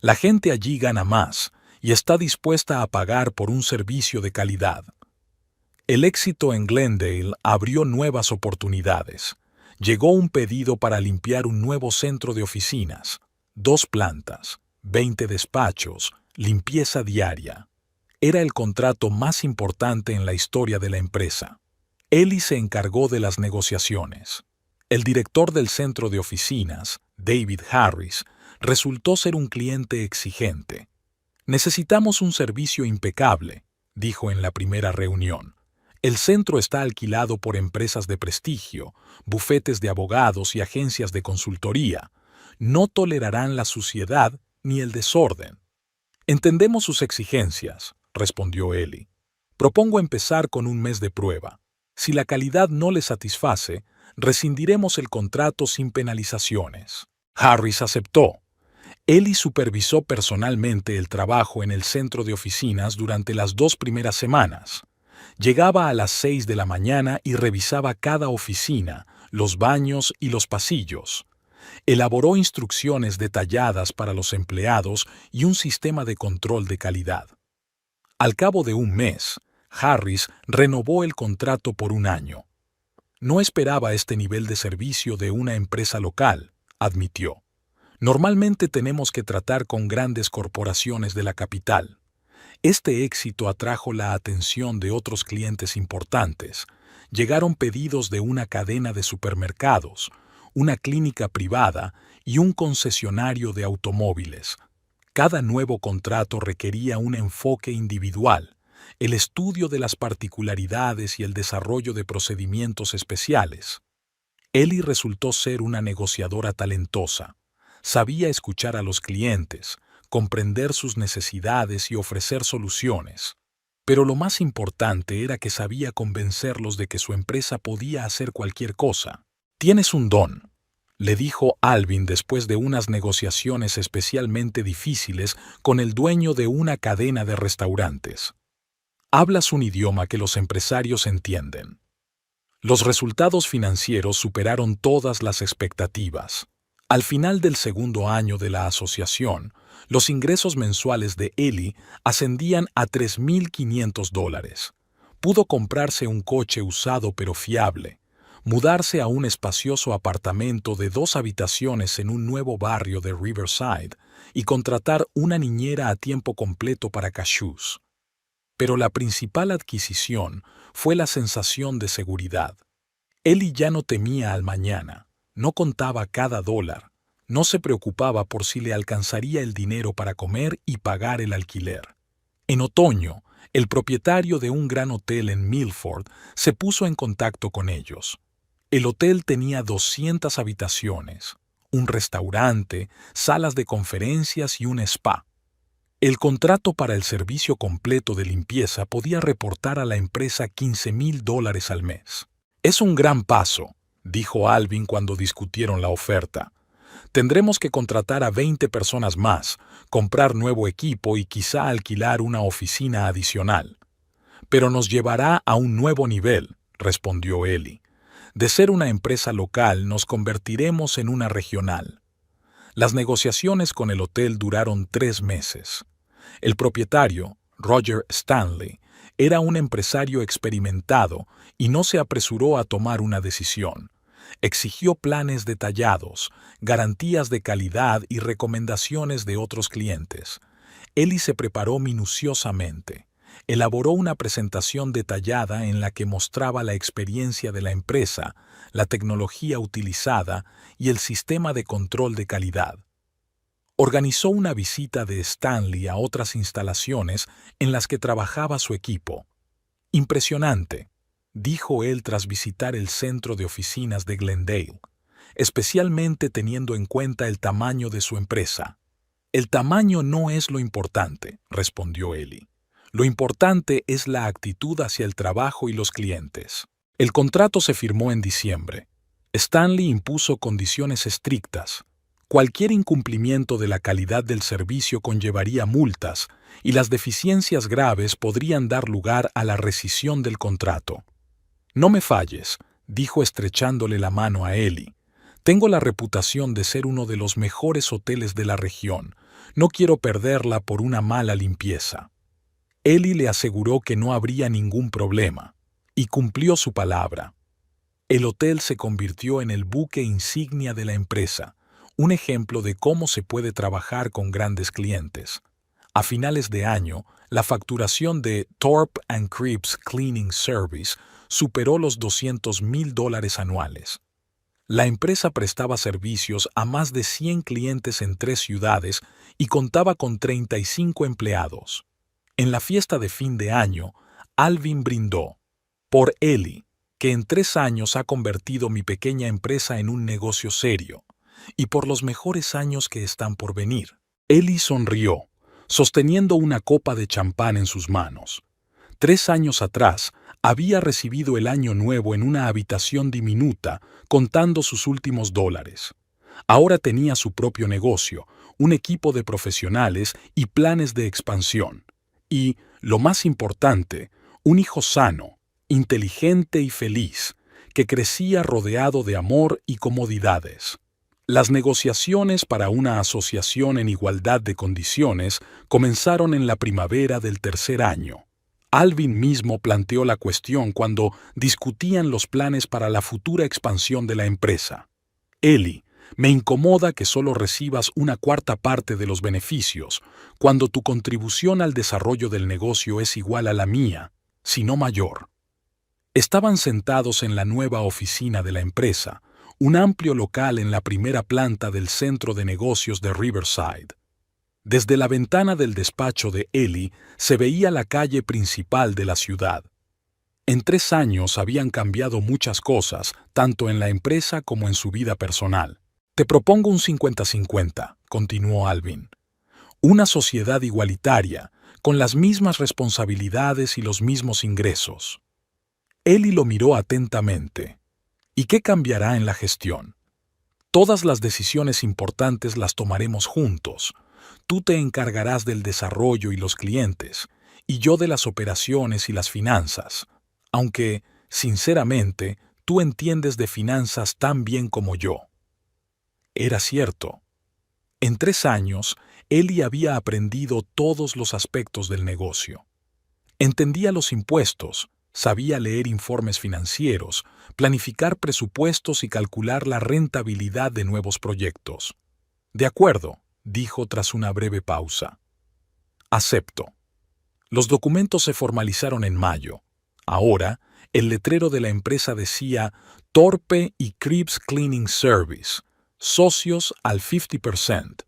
La gente allí gana más y está dispuesta a pagar por un servicio de calidad. El éxito en Glendale abrió nuevas oportunidades. Llegó un pedido para limpiar un nuevo centro de oficinas, 2 plantas, 20 despachos, limpieza diaria. Era el contrato más importante en la historia de la empresa. Ellie se encargó de las negociaciones. El director del centro de oficinas, David Harris, resultó ser un cliente exigente. Necesitamos un servicio impecable, dijo en la primera reunión. El centro está alquilado por empresas de prestigio, bufetes de abogados y agencias de consultoría. No tolerarán la suciedad ni el desorden. Entendemos sus exigencias, respondió Ellie. Propongo empezar con un mes de prueba. Si la calidad no le satisface, rescindiremos el contrato sin penalizaciones. Harris aceptó. Ellie supervisó personalmente el trabajo en el centro de oficinas durante las 2 primeras semanas. Llegaba a las 6 de la mañana y revisaba cada oficina, los baños y los pasillos. Elaboró instrucciones detalladas para los empleados y un sistema de control de calidad. Al cabo de un mes, Harris renovó el contrato por 1 año. No esperaba este nivel de servicio de una empresa local, admitió. Normalmente tenemos que tratar con grandes corporaciones de la capital. Este éxito atrajo la atención de otros clientes importantes. Llegaron pedidos de una cadena de supermercados, una clínica privada y un concesionario de automóviles. Cada nuevo contrato requería un enfoque individual, el estudio de las particularidades y el desarrollo de procedimientos especiales. Ellie resultó ser una negociadora talentosa. Sabía escuchar a los clientes, comprender sus necesidades y ofrecer soluciones. Pero lo más importante era que sabía convencerlos de que su empresa podía hacer cualquier cosa. «Tienes un don», le dijo Alvin después de unas negociaciones especialmente difíciles con el dueño de una cadena de restaurantes. «Hablas un idioma que los empresarios entienden». Los resultados financieros superaron todas las expectativas. Al final del segundo año de la asociación, los ingresos mensuales de Ellie ascendían a $3,500. Pudo comprarse un coche usado pero fiable, mudarse a un espacioso apartamento de 2 habitaciones en un nuevo barrio de Riverside y contratar una niñera a tiempo completo para Cashews. Pero la principal adquisición fue la sensación de seguridad. Ellie ya no temía al mañana, no contaba cada dólar, no se preocupaba por si le alcanzaría el dinero para comer y pagar el alquiler. En otoño, el propietario de un gran hotel en Milford se puso en contacto con ellos. El hotel tenía 200 habitaciones, un restaurante, salas de conferencias y un spa. El contrato para el servicio completo de limpieza podía reportar a la empresa $15,000 al mes. «Es un gran paso», dijo Alvin cuando discutieron la oferta. «Tendremos que contratar a 20 personas más, comprar nuevo equipo y quizá alquilar una oficina adicional. Pero nos llevará a un nuevo nivel», respondió Ellie. «De ser una empresa local nos convertiremos en una regional». Las negociaciones con el hotel duraron 3 meses. El propietario, Roger Stanley, era un empresario experimentado y no se apresuró a tomar una decisión. Exigió planes detallados, garantías de calidad y recomendaciones de otros clientes. Ellie se preparó minuciosamente. Elaboró una presentación detallada en la que mostraba la experiencia de la empresa, la tecnología utilizada y el sistema de control de calidad. Organizó una visita de Stanley a otras instalaciones en las que trabajaba su equipo. Impresionante, dijo él tras visitar el centro de oficinas de Glendale, especialmente teniendo en cuenta el tamaño de su empresa. El tamaño no es lo importante, respondió Ellie. Lo importante es la actitud hacia el trabajo y los clientes. El contrato se firmó en diciembre. Stanley impuso condiciones estrictas. Cualquier incumplimiento de la calidad del servicio conllevaría multas y las deficiencias graves podrían dar lugar a la rescisión del contrato. No me falles, dijo estrechándole la mano a Ellie. Tengo la reputación de ser uno de los mejores hoteles de la región. No quiero perderla por una mala limpieza. Ellie le aseguró que no habría ningún problema, y cumplió su palabra. El hotel se convirtió en el buque insignia de la empresa, un ejemplo de cómo se puede trabajar con grandes clientes. A finales de año, la facturación de Thorpe & Cripps Cleaning Service superó los $200,000 anuales. La empresa prestaba servicios a más de 100 clientes en 3 ciudades y contaba con 35 empleados. En la fiesta de fin de año, Alvin brindó por Ellie, que en 3 años ha convertido mi pequeña empresa en un negocio serio, y por los mejores años que están por venir. Ellie sonrió, sosteniendo una copa de champán en sus manos. 3 años atrás, había recibido el año nuevo en una habitación diminuta, contando sus últimos $. Ahora tenía su propio negocio, un equipo de profesionales y planes de expansión. Y, lo más importante, un hijo sano, inteligente y feliz, que crecía rodeado de amor y comodidades. Las negociaciones para una asociación en igualdad de condiciones comenzaron en la primavera del 3er año. Alvin mismo planteó la cuestión cuando discutían los planes para la futura expansión de la empresa. Ellie, me incomoda que solo recibas una cuarta parte de los beneficios, cuando tu contribución al desarrollo del negocio es igual a la mía, si no mayor. Estaban sentados en la nueva oficina de la empresa, un amplio local en la primera planta del centro de negocios de Riverside. Desde la ventana del despacho de Ellie se veía la calle principal de la ciudad. En 3 años habían cambiado muchas cosas, tanto en la empresa como en su vida personal. Te propongo un 50-50, continuó Alvin. Una sociedad igualitaria, con las mismas responsabilidades y los mismos ingresos. Ellie lo miró atentamente. ¿Y qué cambiará en la gestión? Todas las decisiones importantes las tomaremos juntos. Tú te encargarás del desarrollo y los clientes, y yo de las operaciones y las finanzas. Aunque, sinceramente, tú entiendes de finanzas tan bien como yo. Era cierto. En 3 años, Ellie había aprendido todos los aspectos del negocio. Entendía los impuestos, sabía leer informes financieros, planificar presupuestos y calcular la rentabilidad de nuevos proyectos. De acuerdo, dijo tras una breve pausa. Acepto. Los documentos se formalizaron en mayo. Ahora, el letrero de la empresa decía Thorpe & Cripps Cleaning Service, socios al 50%.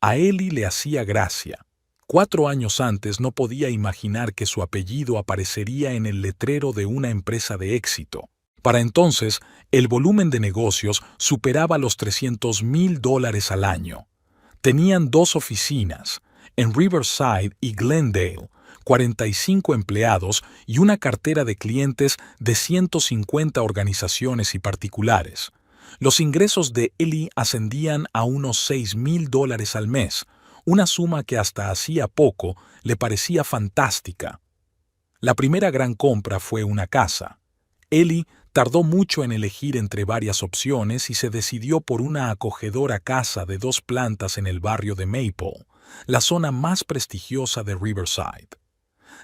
A Ellie le hacía gracia. 4 años antes no podía imaginar que su apellido aparecería en el letrero de una empresa de éxito. Para entonces, el volumen de negocios superaba los $300,000 al año. Tenían 2 oficinas, en Riverside y Glendale, 45 empleados y una cartera de clientes de 150 organizaciones y particulares. Los ingresos de Ellie ascendían a unos $6,000 al mes, una suma que hasta hacía poco le parecía fantástica. La primera gran compra fue una casa. Ellie tardó mucho en elegir entre varias opciones y se decidió por una acogedora casa de 2 plantas en el barrio de Maple, la zona más prestigiosa de Riverside.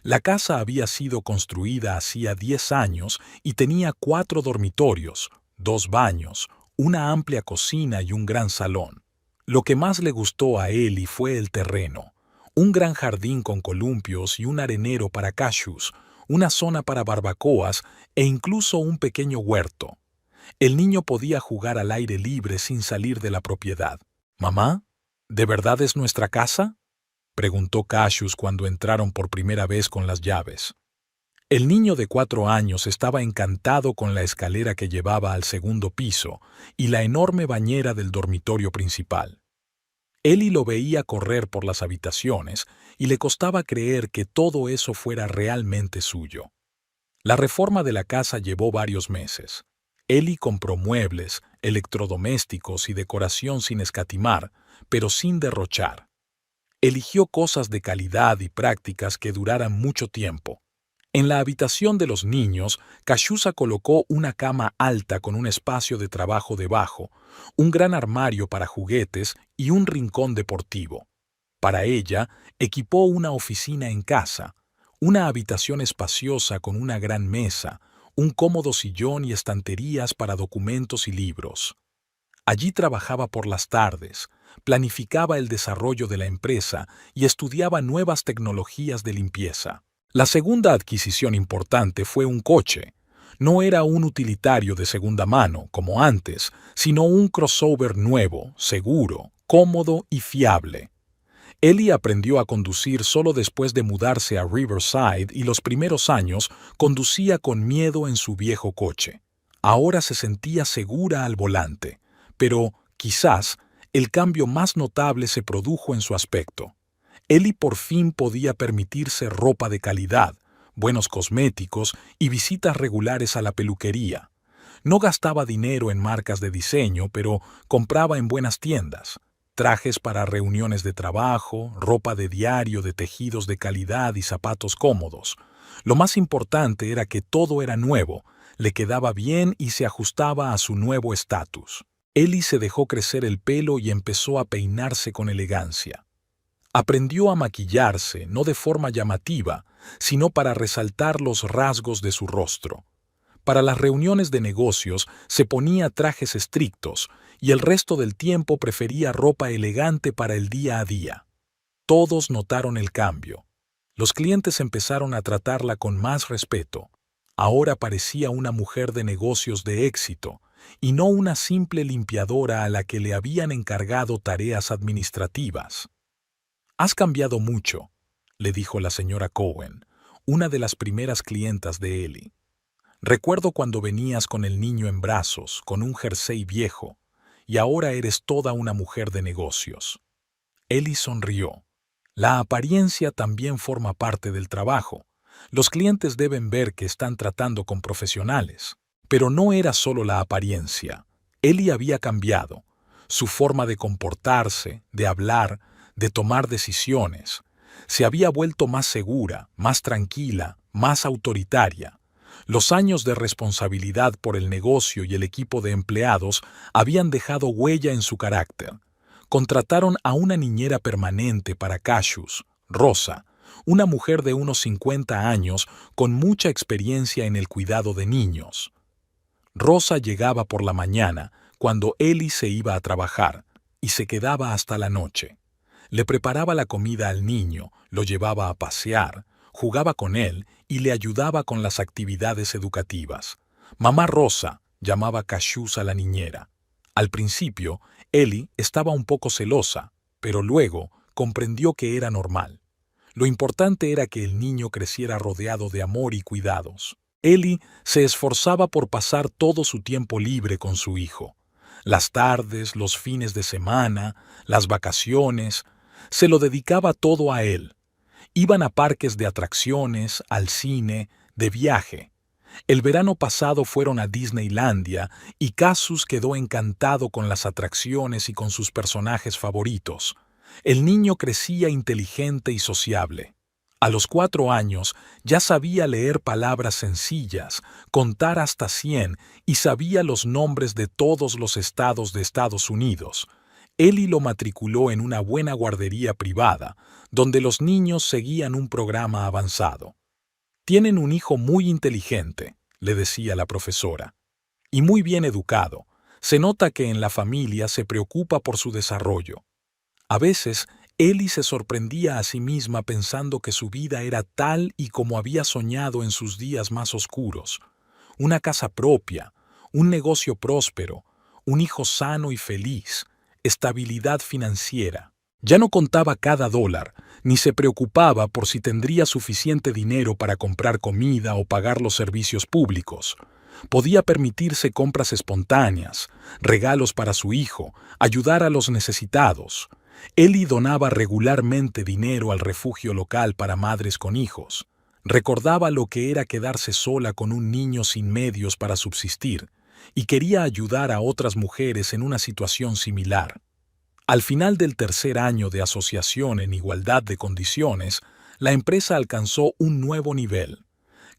La casa había sido construida hacía 10 años y tenía 4 dormitorios, 2 baños, una amplia cocina y un gran salón. Lo que más le gustó a Ellie fue el terreno, un gran jardín con columpios y un arenero para cashews, una zona para barbacoas e incluso un pequeño huerto. El niño podía jugar al aire libre sin salir de la propiedad. «Mamá, ¿de verdad es nuestra casa?», preguntó Cassius cuando entraron por primera vez con las llaves. El niño de 4 años estaba encantado con la escalera que llevaba al segundo piso y la enorme bañera del dormitorio principal. Ellie lo veía correr por las habitaciones y le costaba creer que todo eso fuera realmente suyo. La reforma de la casa llevó varios meses. Ellie compró muebles, electrodomésticos y decoración sin escatimar, pero sin derrochar. Eligió cosas de calidad y prácticas que duraran mucho tiempo. En la habitación de los niños, Kashusha colocó una cama alta con un espacio de trabajo debajo, un gran armario para juguetes y un rincón deportivo. Para ella, equipó una oficina en casa, una habitación espaciosa con una gran mesa, un cómodo sillón y estanterías para documentos y libros. Allí trabajaba por las tardes, planificaba el desarrollo de la empresa y estudiaba nuevas tecnologías de limpieza. La segunda adquisición importante fue un coche. No era un utilitario de segunda mano, como antes, sino un crossover nuevo, seguro, cómodo y fiable. Ellie aprendió a conducir solo después de mudarse a Riverside y los primeros años conducía con miedo en su viejo coche. Ahora se sentía segura al volante, pero, quizás, el cambio más notable se produjo en su aspecto. Ellie por fin podía permitirse ropa de calidad, buenos cosméticos y visitas regulares a la peluquería. No gastaba dinero en marcas de diseño, pero compraba en buenas tiendas. Trajes para reuniones de trabajo, ropa de diario de tejidos de calidad y zapatos cómodos. Lo más importante era que todo era nuevo, le quedaba bien y se ajustaba a su nuevo estatus. Ellie se dejó crecer el pelo y empezó a peinarse con elegancia. Aprendió a maquillarse, no de forma llamativa, sino para resaltar los rasgos de su rostro. Para las reuniones de negocios se ponía trajes estrictos y el resto del tiempo prefería ropa elegante para el día a día. Todos notaron el cambio. Los clientes empezaron a tratarla con más respeto. Ahora parecía una mujer de negocios de éxito y no una simple limpiadora a la que le habían encargado tareas administrativas. «Has cambiado mucho», le dijo la señora Cohen, una de las primeras clientas de Ellie. «Recuerdo cuando venías con el niño en brazos, con un jersey viejo, y ahora eres toda una mujer de negocios». Ellie sonrió. La apariencia también forma parte del trabajo. Los clientes deben ver que están tratando con profesionales. Pero no era solo la apariencia. Ellie había cambiado. Su forma de comportarse, de hablar, de tomar decisiones. Se había vuelto más segura, más tranquila, más autoritaria. Los años de responsabilidad por el negocio y el equipo de empleados habían dejado huella en su carácter. Contrataron a una niñera permanente para Cassius, Rosa, una mujer de unos 50 años con mucha experiencia en el cuidado de niños. Rosa llegaba por la mañana, cuando Ellie se iba a trabajar, y se quedaba hasta la noche. Le preparaba la comida al niño, lo llevaba a pasear, jugaba con él y le ayudaba con las actividades educativas. Mamá Rosa, llamaba Cassius a la niñera. Al principio, Ellie estaba un poco celosa, pero luego comprendió que era normal. Lo importante era que el niño creciera rodeado de amor y cuidados. Ellie se esforzaba por pasar todo su tiempo libre con su hijo. Las tardes, los fines de semana, las vacaciones, se lo dedicaba todo a él. Iban a parques de atracciones, al cine, de viaje. El verano pasado fueron a Disneylandia y Cassius quedó encantado con las atracciones y con sus personajes favoritos. El niño crecía inteligente y sociable. A los 4 años ya sabía leer palabras sencillas, contar hasta 100 y sabía los nombres de todos los estados de Estados Unidos. Ellie lo matriculó en una buena guardería privada, donde los niños seguían un programa avanzado. «Tienen un hijo muy inteligente», le decía la profesora, «y muy bien educado. Se nota que en la familia se preocupa por su desarrollo». A veces, Ellie se sorprendía a sí misma pensando que su vida era tal y como había soñado en sus días más oscuros. Una casa propia, un negocio próspero, un hijo sano y feliz, estabilidad financiera. Ya no contaba cada dólar, ni se preocupaba por si tendría suficiente dinero para comprar comida o pagar los servicios públicos. Podía permitirse compras espontáneas, regalos para su hijo, ayudar a los necesitados. Ellie donaba regularmente dinero al refugio local para madres con hijos. Recordaba lo que era quedarse sola con un niño sin medios para subsistir, y quería ayudar a otras mujeres en una situación similar. Al final del tercer año de asociación en igualdad de condiciones, la empresa alcanzó un nuevo nivel.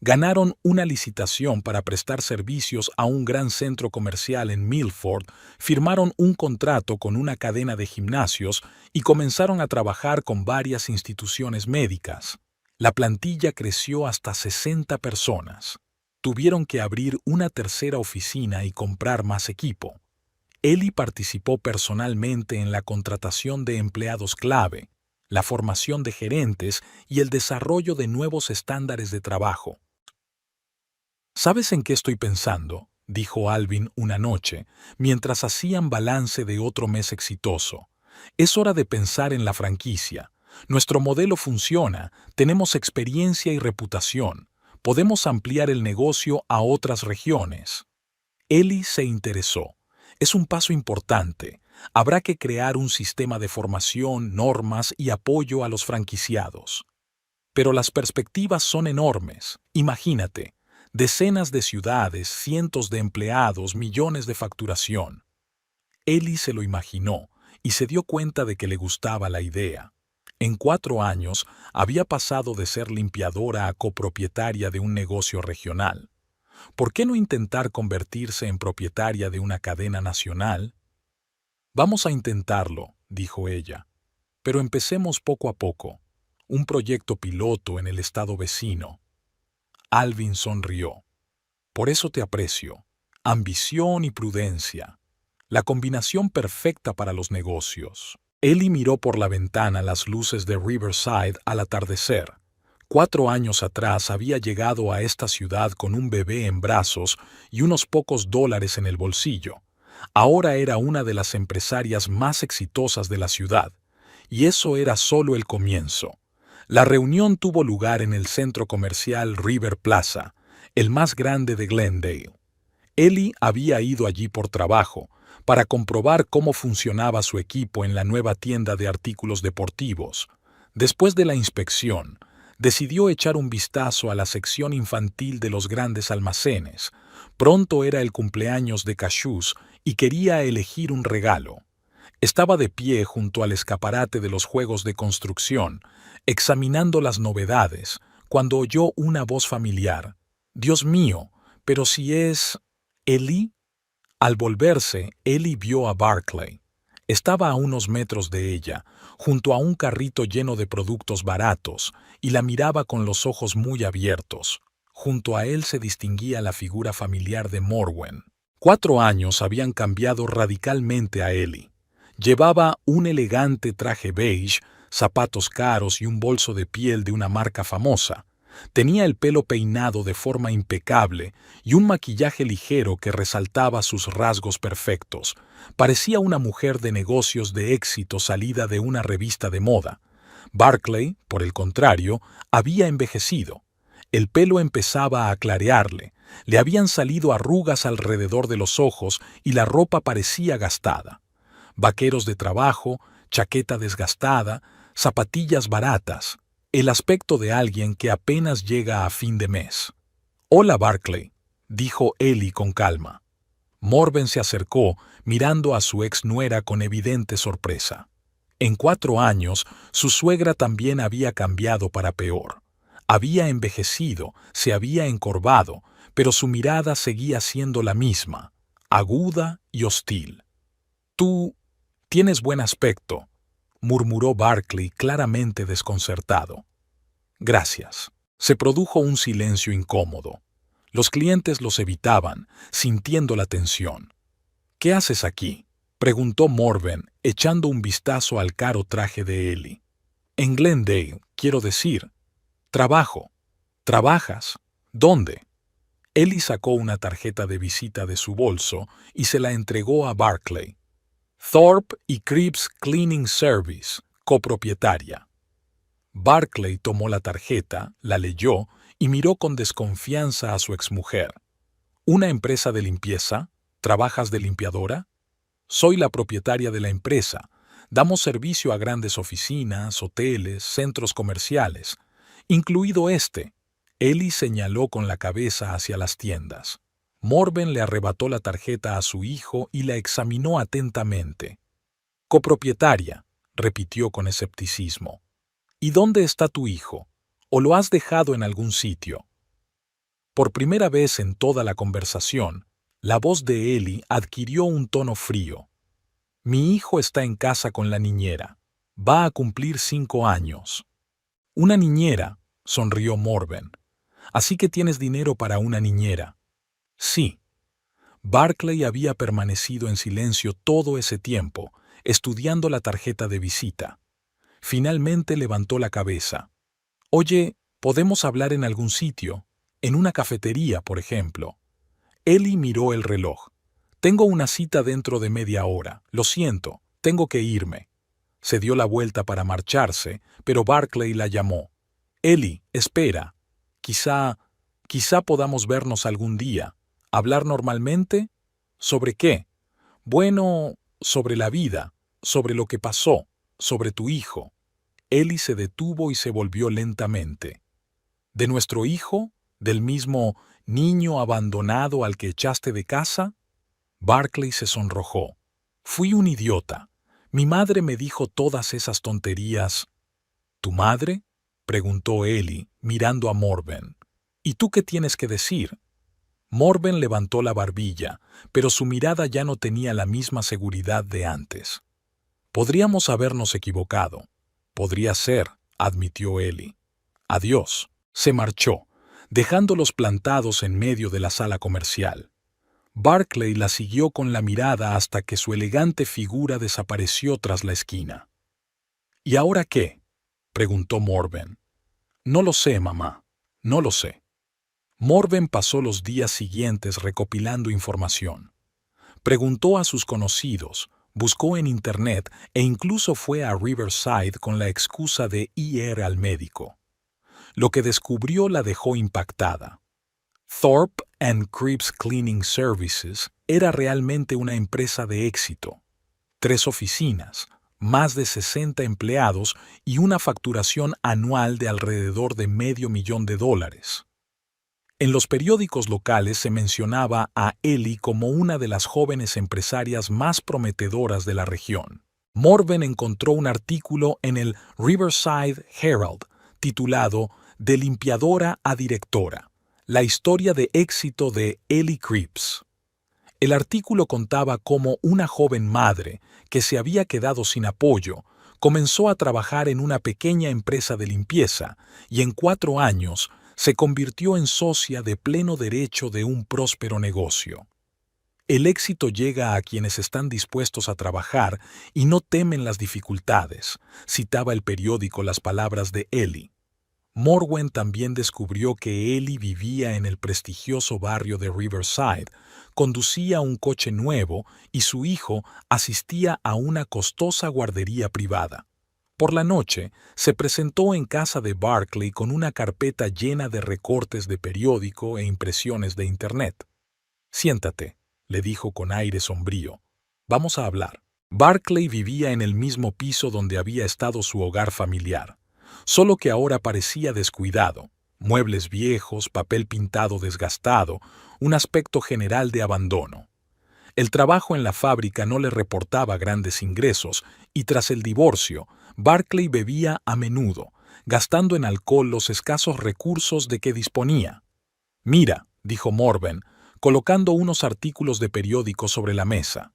Ganaron una licitación para prestar servicios a un gran centro comercial en Milford, firmaron un contrato con una cadena de gimnasios y comenzaron a trabajar con varias instituciones médicas. La plantilla creció hasta 60 personas. Tuvieron que abrir una tercera oficina y comprar más equipo. Ellie participó personalmente en la contratación de empleados clave, la formación de gerentes y el desarrollo de nuevos estándares de trabajo. ¿Sabes en qué estoy pensando?, dijo Alvin una noche, mientras hacían balance de otro mes exitoso. Es hora de pensar en la franquicia. Nuestro modelo funciona, tenemos experiencia y reputación. Podemos ampliar el negocio a otras regiones. Ellie se interesó. Es un paso importante. Habrá que crear un sistema de formación, normas y apoyo a los franquiciados. Pero las perspectivas son enormes. Imagínate, decenas de ciudades, cientos de empleados, millones de facturación. Ellie se lo imaginó y se dio cuenta de que le gustaba la idea. En 4 años había pasado de ser limpiadora a copropietaria de un negocio regional. ¿Por qué no intentar convertirse en propietaria de una cadena nacional? Vamos a intentarlo, dijo ella. Pero empecemos poco a poco. Un proyecto piloto en el estado vecino. Alvin sonrió. Por eso te aprecio. Ambición y prudencia. La combinación perfecta para los negocios. Ellie miró por la ventana las luces de Riverside al atardecer. 4 años atrás había llegado a esta ciudad con un bebé en brazos y unos pocos dólares en el bolsillo. Ahora era una de las empresarias más exitosas de la ciudad, y eso era solo el comienzo. La reunión tuvo lugar en el centro comercial River Plaza, el más grande de Glendale. Ellie había ido allí por trabajo, para comprobar cómo funcionaba su equipo en la nueva tienda de artículos deportivos. Después de la inspección, decidió echar un vistazo a la sección infantil de los grandes almacenes. Pronto era el cumpleaños de Cassius y quería elegir un regalo. Estaba de pie junto al escaparate de los juegos de construcción, examinando las novedades, cuando oyó una voz familiar. «Dios mío, pero si es... ¿Ellie?» Al volverse, Ellie vio a Barclay. Estaba a unos metros de ella, junto a un carrito lleno de productos baratos, y la miraba con los ojos muy abiertos. Junto a él se distinguía la figura familiar de Morwen. 4 años habían cambiado radicalmente a Ellie. Llevaba un elegante traje beige, zapatos caros y un bolso de piel de una marca famosa. Tenía el pelo peinado de forma impecable y un maquillaje ligero que resaltaba sus rasgos perfectos. Parecía una mujer de negocios de éxito salida de una revista de moda. Barclay, por el contrario, había envejecido. El pelo empezaba a clarearle, le habían salido arrugas alrededor de los ojos y la ropa parecía gastada. Vaqueros de trabajo, chaqueta desgastada, zapatillas baratas. El aspecto de alguien que apenas llega a fin de mes. «Hola, Barclay», dijo Ellie con calma. Morven se acercó, mirando a su ex-nuera con evidente sorpresa. En 4 años, su suegra también había cambiado para peor. Había envejecido, se había encorvado, pero su mirada seguía siendo la misma, aguda y hostil. «Tú tienes buen aspecto», murmuró Barclay claramente desconcertado. «Gracias». Se produjo un silencio incómodo. Los clientes los evitaban, sintiendo la tensión. «¿Qué haces aquí?», preguntó Morven, echando un vistazo al caro traje de Ellie. «En Glendale, quiero decir». «Trabajo». «¿Trabajas? ¿Dónde?» Ellie sacó una tarjeta de visita de su bolso y se la entregó a Barclay. «Thorpe y Cripps Cleaning Service», Copropietaria. Barclay tomó la tarjeta, la leyó y miró con desconfianza a su exmujer. ¿Una empresa de limpieza? ¿Trabajas de limpiadora? Soy la propietaria de la empresa. Damos servicio a grandes oficinas, hoteles, centros comerciales, incluido este. Ellie señaló con la cabeza hacia las tiendas. Morven le arrebató la tarjeta a su hijo y la examinó atentamente. Copropietaria, repitió con escepticismo. ¿Y dónde está tu hijo? ¿O lo has dejado en algún sitio? Por primera vez en toda la conversación, la voz de Ellie adquirió un tono frío. Mi hijo está en casa con la niñera. Va a cumplir 5 años. Una niñera, sonrió Morven. Así que tienes dinero para una niñera. Sí. Barclay había permanecido en silencio todo ese tiempo, estudiando la tarjeta de visita. Finalmente levantó la cabeza. Oye, ¿podemos hablar en algún sitio? En una cafetería, por ejemplo. Ellie miró el reloj. Tengo una cita dentro de media hora. Lo siento, tengo que irme. Se dio la vuelta para marcharse, pero Barclay la llamó. Ellie, espera. Quizá podamos vernos algún día. ¿Hablar normalmente? ¿Sobre qué? Bueno, sobre la vida, sobre lo que pasó, sobre tu hijo. Ellie se detuvo y se volvió lentamente. ¿De nuestro hijo? ¿Del mismo niño abandonado al que echaste de casa? Barclay se sonrojó. Fui un idiota. Mi madre me dijo todas esas tonterías. ¿Tu madre? Preguntó Ellie, mirando a Morven. ¿Y tú qué tienes que decir? Morven levantó la barbilla, pero su mirada ya no tenía la misma seguridad de antes. Podríamos habernos equivocado. Podría ser, admitió Ellie. Adiós. Se marchó, dejándolos plantados en medio de la sala comercial. Barclay la siguió con la mirada hasta que su elegante figura desapareció tras la esquina. ¿Y ahora qué? Preguntó Morven. No lo sé, mamá. No lo sé. Morven pasó los días siguientes recopilando información. Preguntó a sus conocidos, buscó en Internet e incluso fue a Riverside con la excusa de ir al médico. Lo que descubrió la dejó impactada. Thorpe & Cripps Cleaning Services era realmente una empresa de éxito. 3 oficinas, más de 60 empleados y una facturación anual de alrededor de $500,000. En los periódicos locales se mencionaba a Ellie como una de las jóvenes empresarias más prometedoras de la región. Morven encontró un artículo en el Riverside Herald titulado De limpiadora a directora, la historia de éxito de Ellie Cripps. El artículo contaba cómo una joven madre, que se había quedado sin apoyo, comenzó a trabajar en una pequeña empresa de limpieza y en 4 años se convirtió en socia de pleno derecho de un próspero negocio. El éxito llega a quienes están dispuestos a trabajar y no temen las dificultades, citaba el periódico las palabras de Ellie. Morven también descubrió que Ellie vivía en el prestigioso barrio de Riverside, conducía un coche nuevo y su hijo asistía a una costosa guardería privada. Por la noche, se presentó en casa de Barclay con una carpeta llena de recortes de periódico e impresiones de Internet. Siéntate, le dijo con aire sombrío. Vamos a hablar. Barclay vivía en el mismo piso donde había estado su hogar familiar, solo que ahora parecía descuidado. Muebles viejos, papel pintado desgastado, un aspecto general de abandono. El trabajo en la fábrica no le reportaba grandes ingresos y tras el divorcio, Barclay bebía a menudo, gastando en alcohol los escasos recursos de que disponía. Mira, dijo Morven, colocando unos artículos de periódico sobre la mesa.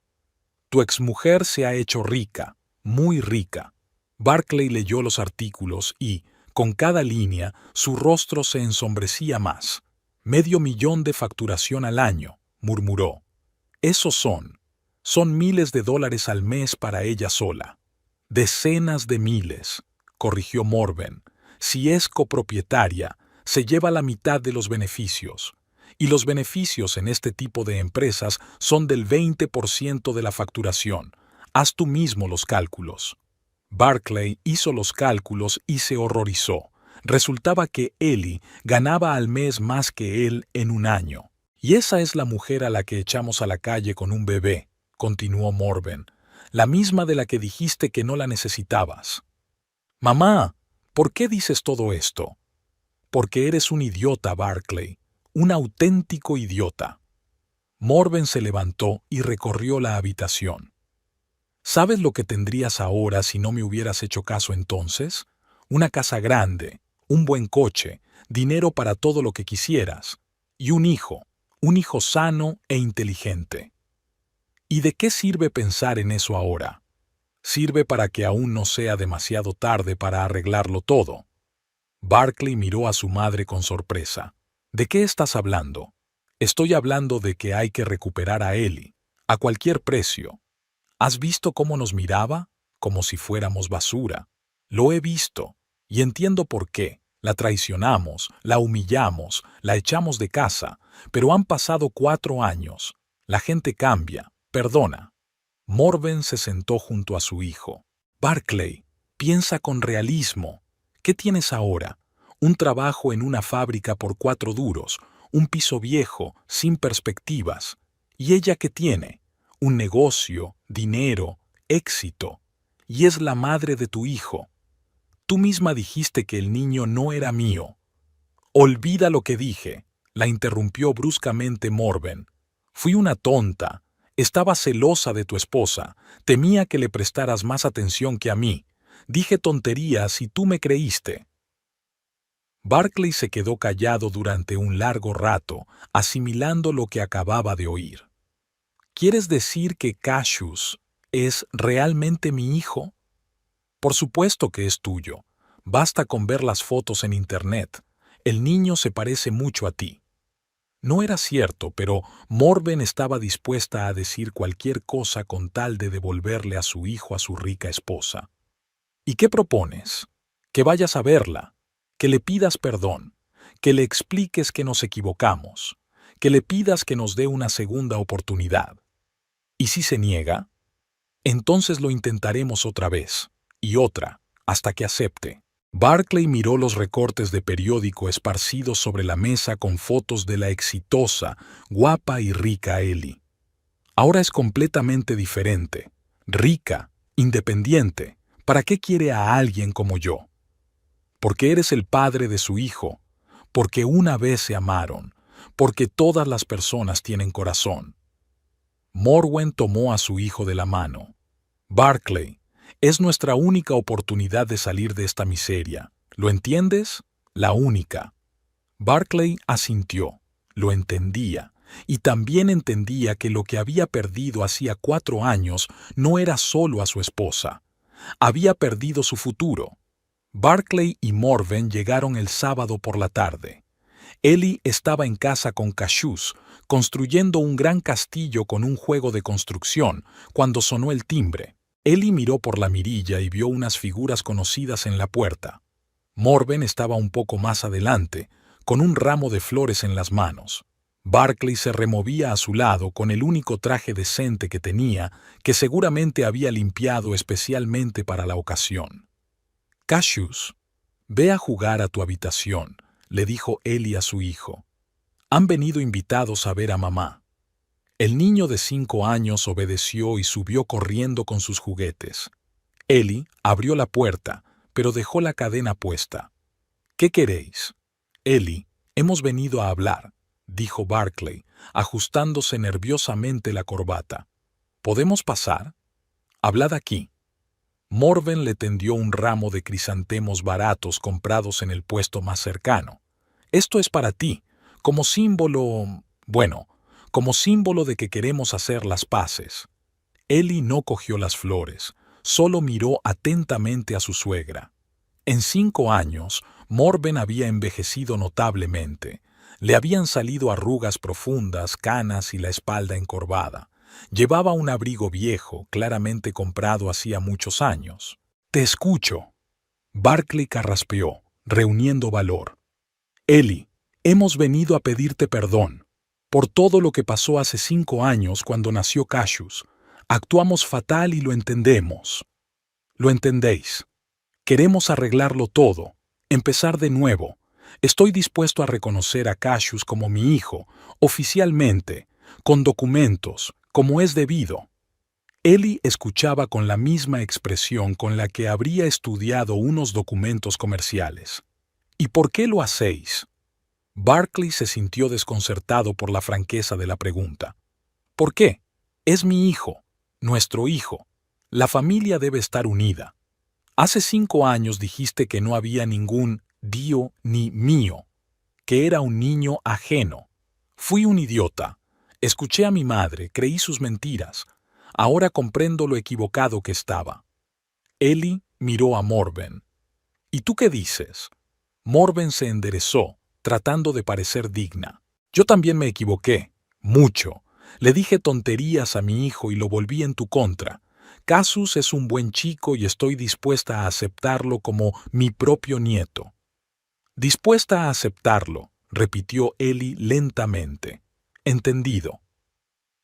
Tu exmujer se ha hecho rica, muy rica. Barclay leyó los artículos y, con cada línea, su rostro se ensombrecía más. $500,000 de facturación al año, murmuró. Esos son miles de dólares al mes para ella sola. Decenas de miles, corrigió Morven. Si es copropietaria, se lleva la mitad de los beneficios. Y los beneficios en este tipo de empresas son del 20% de la facturación. Haz tú mismo los cálculos. Barclay hizo los cálculos y se horrorizó. Resultaba que Ellie ganaba al mes más que él en un año. «Y esa es la mujer a la que echamos a la calle con un bebé», continuó Morven, «la misma de la que dijiste que no la necesitabas». «Mamá, ¿por qué dices todo esto?» «Porque eres un idiota, Barclay, un auténtico idiota». Morven se levantó y recorrió la habitación. ¿Sabes lo que tendrías ahora si no me hubieras hecho caso entonces? Una casa grande, un buen coche, dinero para todo lo que quisieras, y un hijo sano e inteligente. ¿Y de qué sirve pensar en eso ahora? Sirve para que aún no sea demasiado tarde para arreglarlo todo. Barclay miró a su madre con sorpresa. ¿De qué estás hablando? Estoy hablando de que hay que recuperar a Ellie, a cualquier precio. ¿Has visto cómo nos miraba? Como si fuéramos basura. Lo he visto, y entiendo por qué. La traicionamos, la humillamos, la echamos de casa, pero han pasado 4 años. La gente cambia, perdona. Morven se sentó junto a su hijo. Barclay, piensa con realismo. ¿Qué tienes ahora? Un trabajo en una fábrica por 4 duros, un piso viejo, sin perspectivas. ¿Y ella qué tiene? Un negocio, dinero, éxito. Y es la madre de tu hijo. Tú misma dijiste que el niño no era mío. Olvida lo que dije, la interrumpió bruscamente Morven. Fui una tonta. Estaba celosa de tu esposa. Temía que le prestaras más atención que a mí. Dije tonterías y tú me creíste. Barclay se quedó callado durante un largo rato, asimilando lo que acababa de oír. ¿Quieres decir que Cassius es realmente mi hijo? Por supuesto que es tuyo. Basta con ver las fotos en internet. El niño se parece mucho a ti. No era cierto, pero Morven estaba dispuesta a decir cualquier cosa con tal de devolverle a su hijo a su rica esposa. ¿Y qué propones? Que vayas a verla, que le pidas perdón, que le expliques que nos equivocamos, que le pidas que nos dé una segunda oportunidad. ¿Y si se niega? Entonces lo intentaremos otra vez, y otra, hasta que acepte. Barclay miró los recortes de periódico esparcidos sobre la mesa con fotos de la exitosa, guapa y rica Ellie. Ahora es completamente diferente. Rica, independiente. ¿Para qué quiere a alguien como yo? Porque eres el padre de su hijo, porque una vez se amaron, porque todas las personas tienen corazón. Morwen tomó a su hijo de la mano. Barclay, es nuestra única oportunidad de salir de esta miseria. ¿Lo entiendes? La única. Barclay asintió. Lo entendía. Y también entendía que lo que había perdido hacía 4 años no era solo a su esposa. Había perdido su futuro. Barclay y Morven llegaron el sábado por la tarde. Ellie estaba en casa con Cassius, construyendo un gran castillo con un juego de construcción, cuando sonó el timbre. Ellie miró por la mirilla y vio unas figuras conocidas en la puerta. Morven estaba un poco más adelante, con un ramo de flores en las manos. Barclay se removía a su lado con el único traje decente que tenía, que seguramente había limpiado especialmente para la ocasión. «Cassius, ve a jugar a tu habitación», le dijo Ellie a su hijo. «Han venido invitados a ver a mamá». El niño de 5 años obedeció y subió corriendo con sus juguetes. Ellie abrió la puerta, pero dejó la cadena puesta. «¿Qué queréis?» «Ellie, hemos venido a hablar», dijo Barclay, ajustándose nerviosamente la corbata. «¿Podemos pasar?» «Hablad aquí». Morven le tendió un ramo de crisantemos baratos comprados en el puesto más cercano. «Esto es para ti, como símbolo... como símbolo de que queremos hacer las paces». Ellie no cogió las flores, solo miró atentamente a su suegra. En 5 años, Morven había envejecido notablemente. Le habían salido arrugas profundas, canas y la espalda encorvada. Llevaba un abrigo viejo, claramente comprado hacía muchos años. «Te escucho». Barclay carraspeó, reuniendo valor. «Ellie, hemos venido a pedirte perdón por todo lo que pasó hace 5 años cuando nació Cassius. Actuamos fatal y lo entendemos». Lo entendéis. Queremos arreglarlo todo, empezar de nuevo. Estoy dispuesto a reconocer a Cassius como mi hijo, oficialmente, con documentos, como es debido. Ellie escuchaba con la misma expresión con la que habría estudiado unos documentos comerciales. ¿Y por qué lo hacéis? Barclay se sintió desconcertado por la franqueza de la pregunta. ¿Por qué? Es mi hijo, nuestro hijo. La familia debe estar unida. Hace 5 años dijiste que no había ningún Dio ni mío, que era un niño ajeno. Fui un idiota. Escuché a mi madre, creí sus mentiras. Ahora comprendo lo equivocado que estaba. Ellie miró a Morven. ¿Y tú qué dices? Morven se enderezó, tratando de parecer digna. Yo también me equivoqué, mucho. Le dije tonterías a mi hijo y lo volví en tu contra. Cassius es un buen chico y estoy dispuesta a aceptarlo como mi propio nieto. Dispuesta a aceptarlo, repitió Ellie lentamente. Entendido.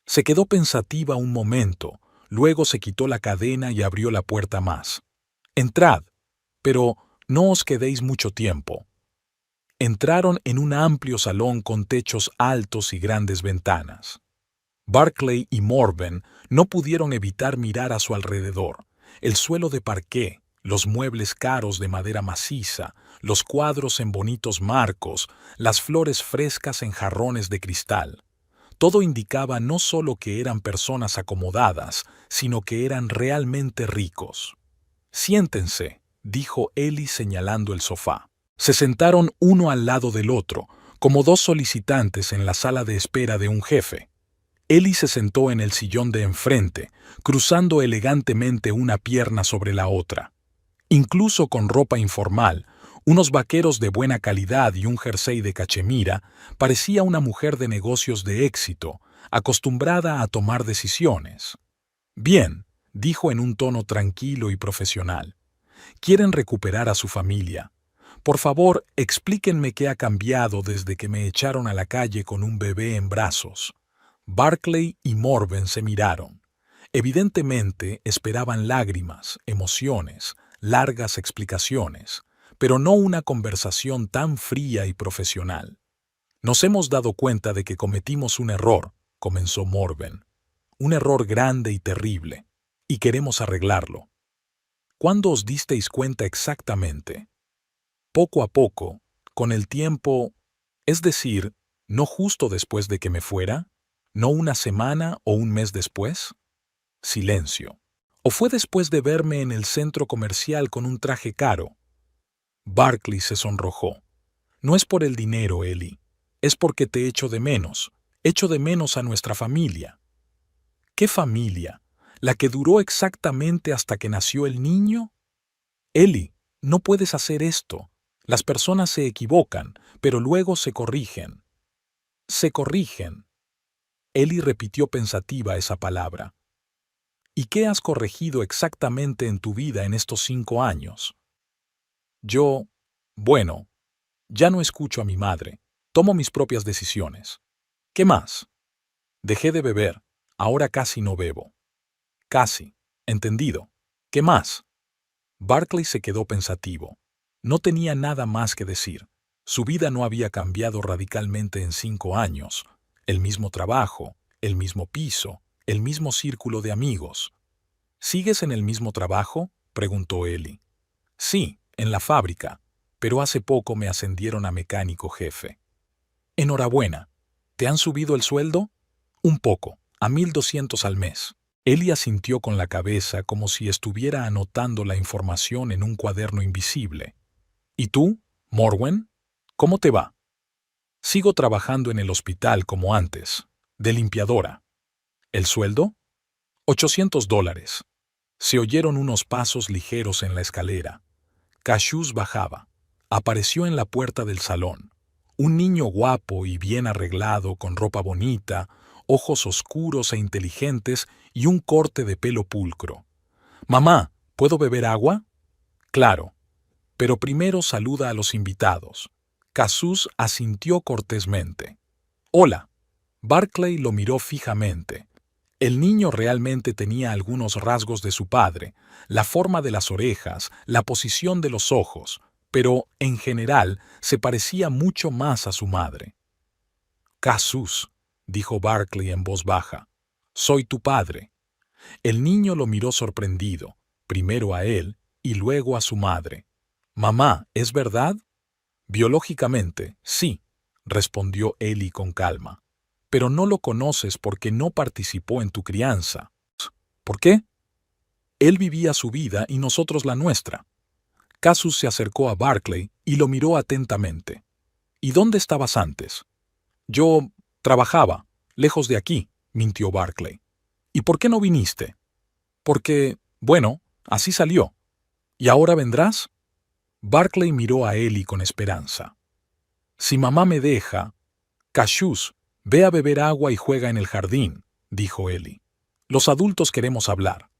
Se quedó pensativa un momento, luego se quitó la cadena y abrió la puerta más. Entrad, pero no os quedéis mucho tiempo. Entraron en un amplio salón con techos altos y grandes ventanas. Barclay y Morven no pudieron evitar mirar a su alrededor. El suelo de parqué, los muebles caros de madera maciza, los cuadros en bonitos marcos, las flores frescas en jarrones de cristal. Todo indicaba no solo que eran personas acomodadas, sino que eran realmente ricos. Siéntense, dijo Ellie señalando el sofá. Se sentaron uno al lado del otro, como dos solicitantes en la sala de espera de un jefe. Ellie se sentó en el sillón de enfrente, cruzando elegantemente una pierna sobre la otra. Incluso con ropa informal, unos vaqueros de buena calidad y un jersey de cachemira, parecía una mujer de negocios de éxito, acostumbrada a tomar decisiones. Bien, dijo en un tono tranquilo y profesional. Quieren recuperar a su familia. Por favor, explíquenme qué ha cambiado desde que me echaron a la calle con un bebé en brazos. Barclay y Morven se miraron. Evidentemente esperaban lágrimas, emociones, largas explicaciones, pero no una conversación tan fría y profesional. Nos hemos dado cuenta de que cometimos un error, comenzó Morven. Un error grande y terrible, y queremos arreglarlo. ¿Cuándo os disteis cuenta exactamente? Poco a poco, con el tiempo, es decir, no justo después de que me fuera, no una semana o un mes después. Silencio. ¿O fue después de verme en el centro comercial con un traje caro? Barclay se sonrojó. No es por el dinero, Ellie. Es porque te echo de menos. Echo de menos a nuestra familia. ¿Qué familia? ¿La que duró exactamente hasta que nació el niño? Ellie, no puedes hacer esto. Las personas se equivocan, pero luego se corrigen. Se corrigen. Ellie repitió pensativa esa palabra. ¿Y qué has corregido exactamente en tu vida en estos 5 años? Bueno, ya no escucho a mi madre. Tomo mis propias decisiones. ¿Qué más? Dejé de beber. Ahora casi no bebo. Casi. Entendido. ¿Qué más? Barclay se quedó pensativo. No tenía nada más que decir. Su vida no había cambiado radicalmente en 5 años. El mismo trabajo, el mismo piso, el mismo círculo de amigos. ¿Sigues en el mismo trabajo?, preguntó Ellie. Sí, en la fábrica, pero hace poco me ascendieron a mecánico jefe. Enhorabuena. ¿Te han subido el sueldo? Un poco, a 1.200 al mes. Ellie asintió con la cabeza como si estuviera anotando la información en un cuaderno invisible. ¿Y tú, Morwen? ¿Cómo te va? Sigo trabajando en el hospital como antes, de limpiadora. ¿El sueldo? $800. Se oyeron unos pasos ligeros en la escalera. Cassius bajaba. Apareció en la puerta del salón. Un niño guapo y bien arreglado, con ropa bonita, ojos oscuros e inteligentes y un corte de pelo pulcro. «Mamá, ¿puedo beber agua?» «Claro, pero primero saluda a los invitados». Cassius asintió cortésmente. «Hola». Barclay lo miró fijamente. El niño realmente tenía algunos rasgos de su padre, la forma de las orejas, la posición de los ojos, pero, en general, se parecía mucho más a su madre. «Jesús», dijo Barclay en voz baja, «soy tu padre». El niño lo miró sorprendido, primero a él y luego a su madre. «Mamá, ¿es verdad?» «Biológicamente, sí», respondió Ellie con calma. «Pero no lo conoces porque no participó en tu crianza». «¿Por qué?» «Él vivía su vida y nosotros la nuestra». Casus se acercó a Barclay y lo miró atentamente. «¿Y dónde estabas antes?» «Yo trabajaba, lejos de aquí», mintió Barclay. «¿Y por qué no viniste?» «Porque, bueno, así salió». «¿Y ahora vendrás?» Barclay miró a Ellie con esperanza. «Si mamá me deja...» «Cassius, ve a beber agua y juega en el jardín», dijo Ellie. «Los adultos queremos hablar».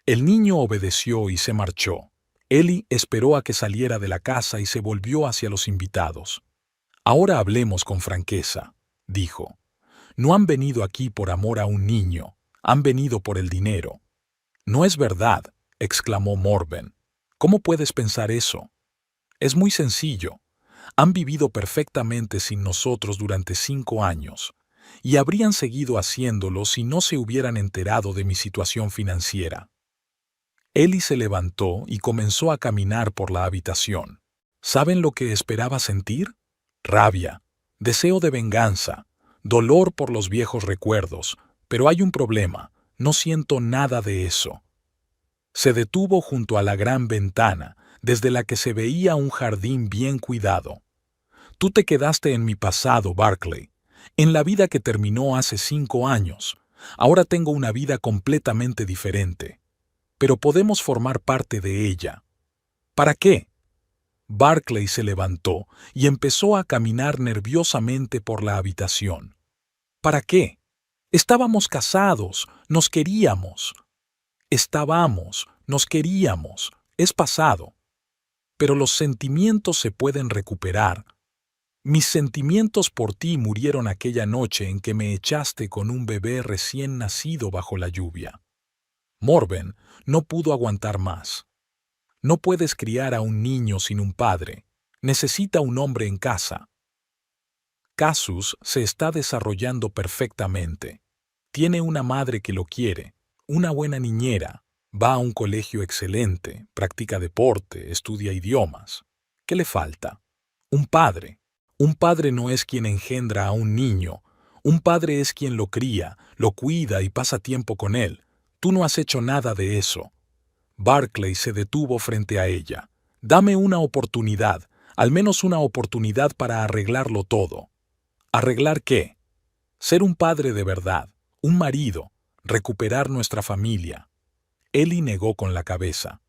El niño obedeció y se marchó. Ellie esperó a que saliera de la casa y se volvió hacia los invitados. «Ahora hablemos con franqueza», dijo. «No han venido aquí por amor a un niño, han venido por el dinero». «No es verdad», exclamó Morven. «¿Cómo puedes pensar eso?» «Es muy sencillo. Han vivido perfectamente sin nosotros durante 5 años, y habrían seguido haciéndolo si no se hubieran enterado de mi situación financiera». Ellie se levantó y comenzó a caminar por la habitación. ¿Saben lo que esperaba sentir? Rabia, deseo de venganza, dolor por los viejos recuerdos, pero hay un problema, no siento nada de eso. Se detuvo junto a la gran ventana, desde la que se veía un jardín bien cuidado. Tú te quedaste en mi pasado, Barclay, en la vida que terminó hace 5 años. Ahora tengo una vida completamente diferente, pero podemos formar parte de ella. ¿Para qué? Barclay se levantó y empezó a caminar nerviosamente por la habitación. ¿Para qué? Estábamos casados, nos queríamos. Nos queríamos, es pasado. Pero los sentimientos se pueden recuperar. Mis sentimientos por ti murieron aquella noche en que me echaste con un bebé recién nacido bajo la lluvia. Morven no pudo aguantar más. No puedes criar a un niño sin un padre. Necesita un hombre en casa. Casus se está desarrollando perfectamente. Tiene una madre que lo quiere, una buena niñera, va a un colegio excelente, practica deporte, estudia idiomas. ¿Qué le falta? Un padre. Un padre no es quien engendra a un niño. Un padre es quien lo cría, lo cuida y pasa tiempo con él. Tú no has hecho nada de eso. Barclay se detuvo frente a ella. Dame una oportunidad, al menos una oportunidad para arreglarlo todo. ¿Arreglar qué? Ser un padre de verdad, un marido, recuperar nuestra familia. Ellie negó con la cabeza.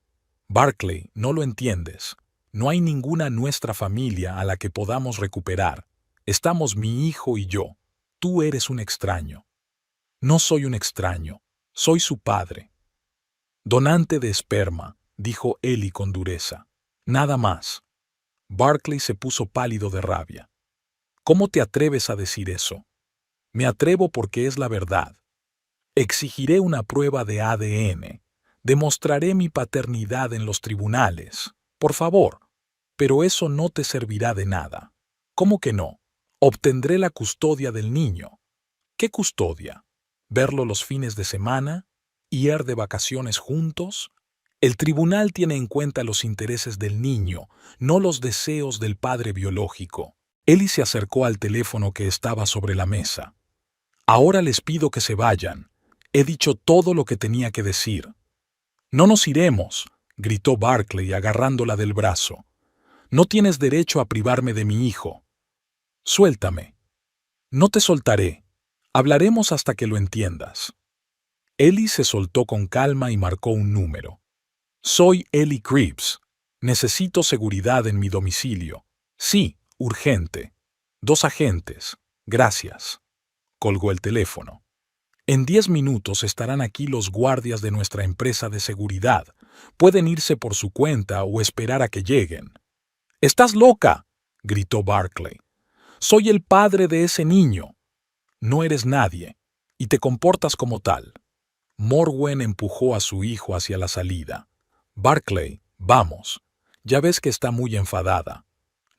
Barclay, no lo entiendes. No hay ninguna nuestra familia a la que podamos recuperar. Estamos mi hijo y yo. Tú eres un extraño. No soy un extraño. Soy su padre. Donante de esperma, dijo Ellie con dureza. Nada más. Barclay se puso pálido de rabia. ¿Cómo te atreves a decir eso? Me atrevo porque es la verdad. Exigiré una prueba de ADN. Demostraré mi paternidad en los tribunales. Por favor. Pero eso no te servirá de nada. ¿Cómo que no? Obtendré la custodia del niño. ¿Qué custodia? ¿Verlo los fines de semana? ¿Ir de vacaciones juntos? El tribunal tiene en cuenta los intereses del niño, no los deseos del padre biológico. Ellie se acercó al teléfono que estaba sobre la mesa. Ahora les pido que se vayan. He dicho todo lo que tenía que decir. No nos iremos, gritó Barclay agarrándola del brazo. No tienes derecho a privarme de mi hijo. Suéltame. No te soltaré. Hablaremos hasta que lo entiendas. Ellie se soltó con calma y marcó un número. Soy Ellie Creeps. Necesito seguridad en mi domicilio. Sí, urgente. 2 agentes. Gracias. Colgó el teléfono. En 10 minutos estarán aquí los guardias de nuestra empresa de seguridad. Pueden irse por su cuenta o esperar a que lleguen. ¡Estás loca!, gritó Barclay. Soy el padre de ese niño. No eres nadie. y te comportas como tal. Morwen empujó a su hijo hacia la salida. Barclay, vamos. Ya ves que está muy enfadada.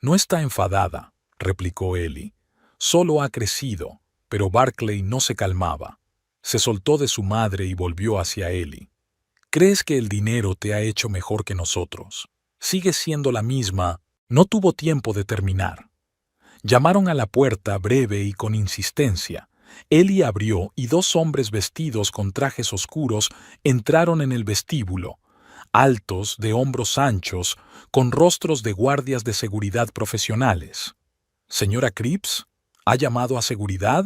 No está enfadada, replicó Ellie. Solo ha crecido, pero Barclay no se calmaba. Se soltó de su madre y volvió hacia Ellie. ¿Crees que el dinero te ha hecho mejor que nosotros? Sigue siendo la misma. No tuvo tiempo de terminar. Llamaron a la puerta breve y con insistencia. Ellie abrió y dos hombres vestidos con trajes oscuros entraron en el vestíbulo, altos, de hombros anchos, con rostros de guardias de seguridad profesionales. «Señora Cripps, ¿ha llamado a seguridad?»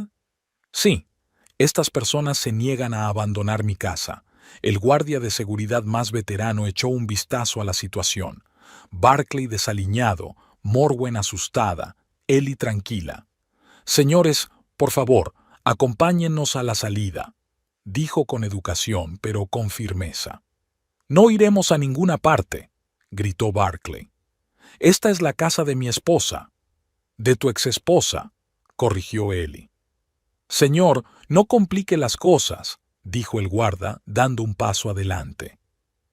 «Sí. Estas personas se niegan a abandonar mi casa». El guardia de seguridad más veterano echó un vistazo a la situación. Barclay desaliñado, Morwen asustada, Ellie tranquila. «Señores, por favor, acompáñennos a la salida», dijo con educación, pero con firmeza. «No iremos a ninguna parte», gritó Barclay. «Esta es la casa de mi esposa». «De tu exesposa», corrigió Ellie. «Señor, no complique las cosas», dijo el guarda, dando un paso adelante.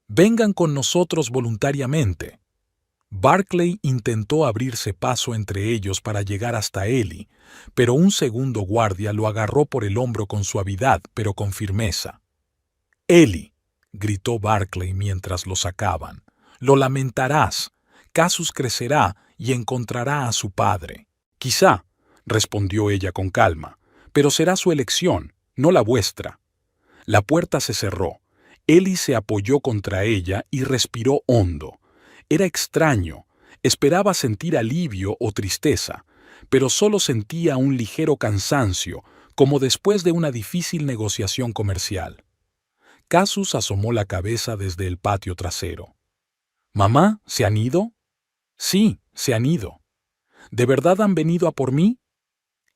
«Vengan con nosotros voluntariamente». Barclay intentó abrirse paso entre ellos para llegar hasta Ellie, pero un segundo guardia lo agarró por el hombro con suavidad, pero con firmeza. «Ellie», gritó Barclay mientras lo sacaban, «lo lamentarás. Casus crecerá y encontrará a su padre». «Quizá», respondió ella con calma, «pero será su elección, no la vuestra». La puerta se cerró. Ellie se apoyó contra ella y respiró hondo. Era extraño. Esperaba sentir alivio o tristeza, pero solo sentía un ligero cansancio, como después de una difícil negociación comercial. Casus asomó la cabeza desde el patio trasero. «¿Mamá, se han ido?» «Sí, se han ido». «¿De verdad han venido a por mí?»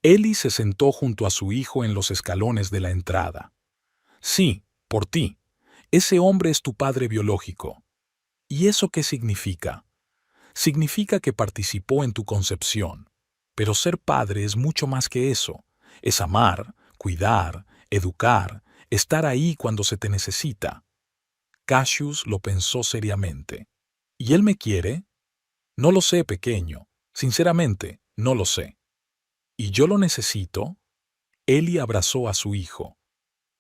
Ellie se sentó junto a su hijo en los escalones de la entrada. «Sí, por ti. Ese hombre es tu padre biológico». «¿Y eso qué significa?» «Significa que participó en tu concepción. Pero ser padre es mucho más que eso. Es amar, cuidar, educar, estar ahí cuando se te necesita». Cassius lo pensó seriamente. «¿Y él me quiere?» «No lo sé, pequeño. Sinceramente, no lo sé». «¿Y yo lo necesito?» Ellie abrazó a su hijo.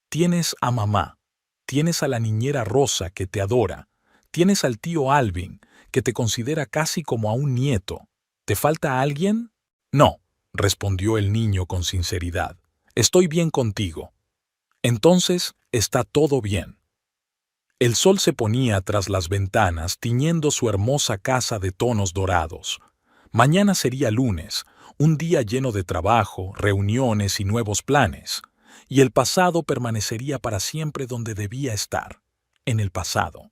«Tienes a mamá. Tienes a la niñera Rosa que te adora. Tienes al tío Alvin, que te considera casi como a un nieto. ¿Te falta alguien?» «No», respondió el niño con sinceridad. «Estoy bien contigo». «Entonces, está todo bien». El sol se ponía tras las ventanas, tiñendo su hermosa casa de tonos dorados. Mañana sería lunes, un día lleno de trabajo, reuniones y nuevos planes. Y el pasado permanecería para siempre donde debía estar, en el pasado.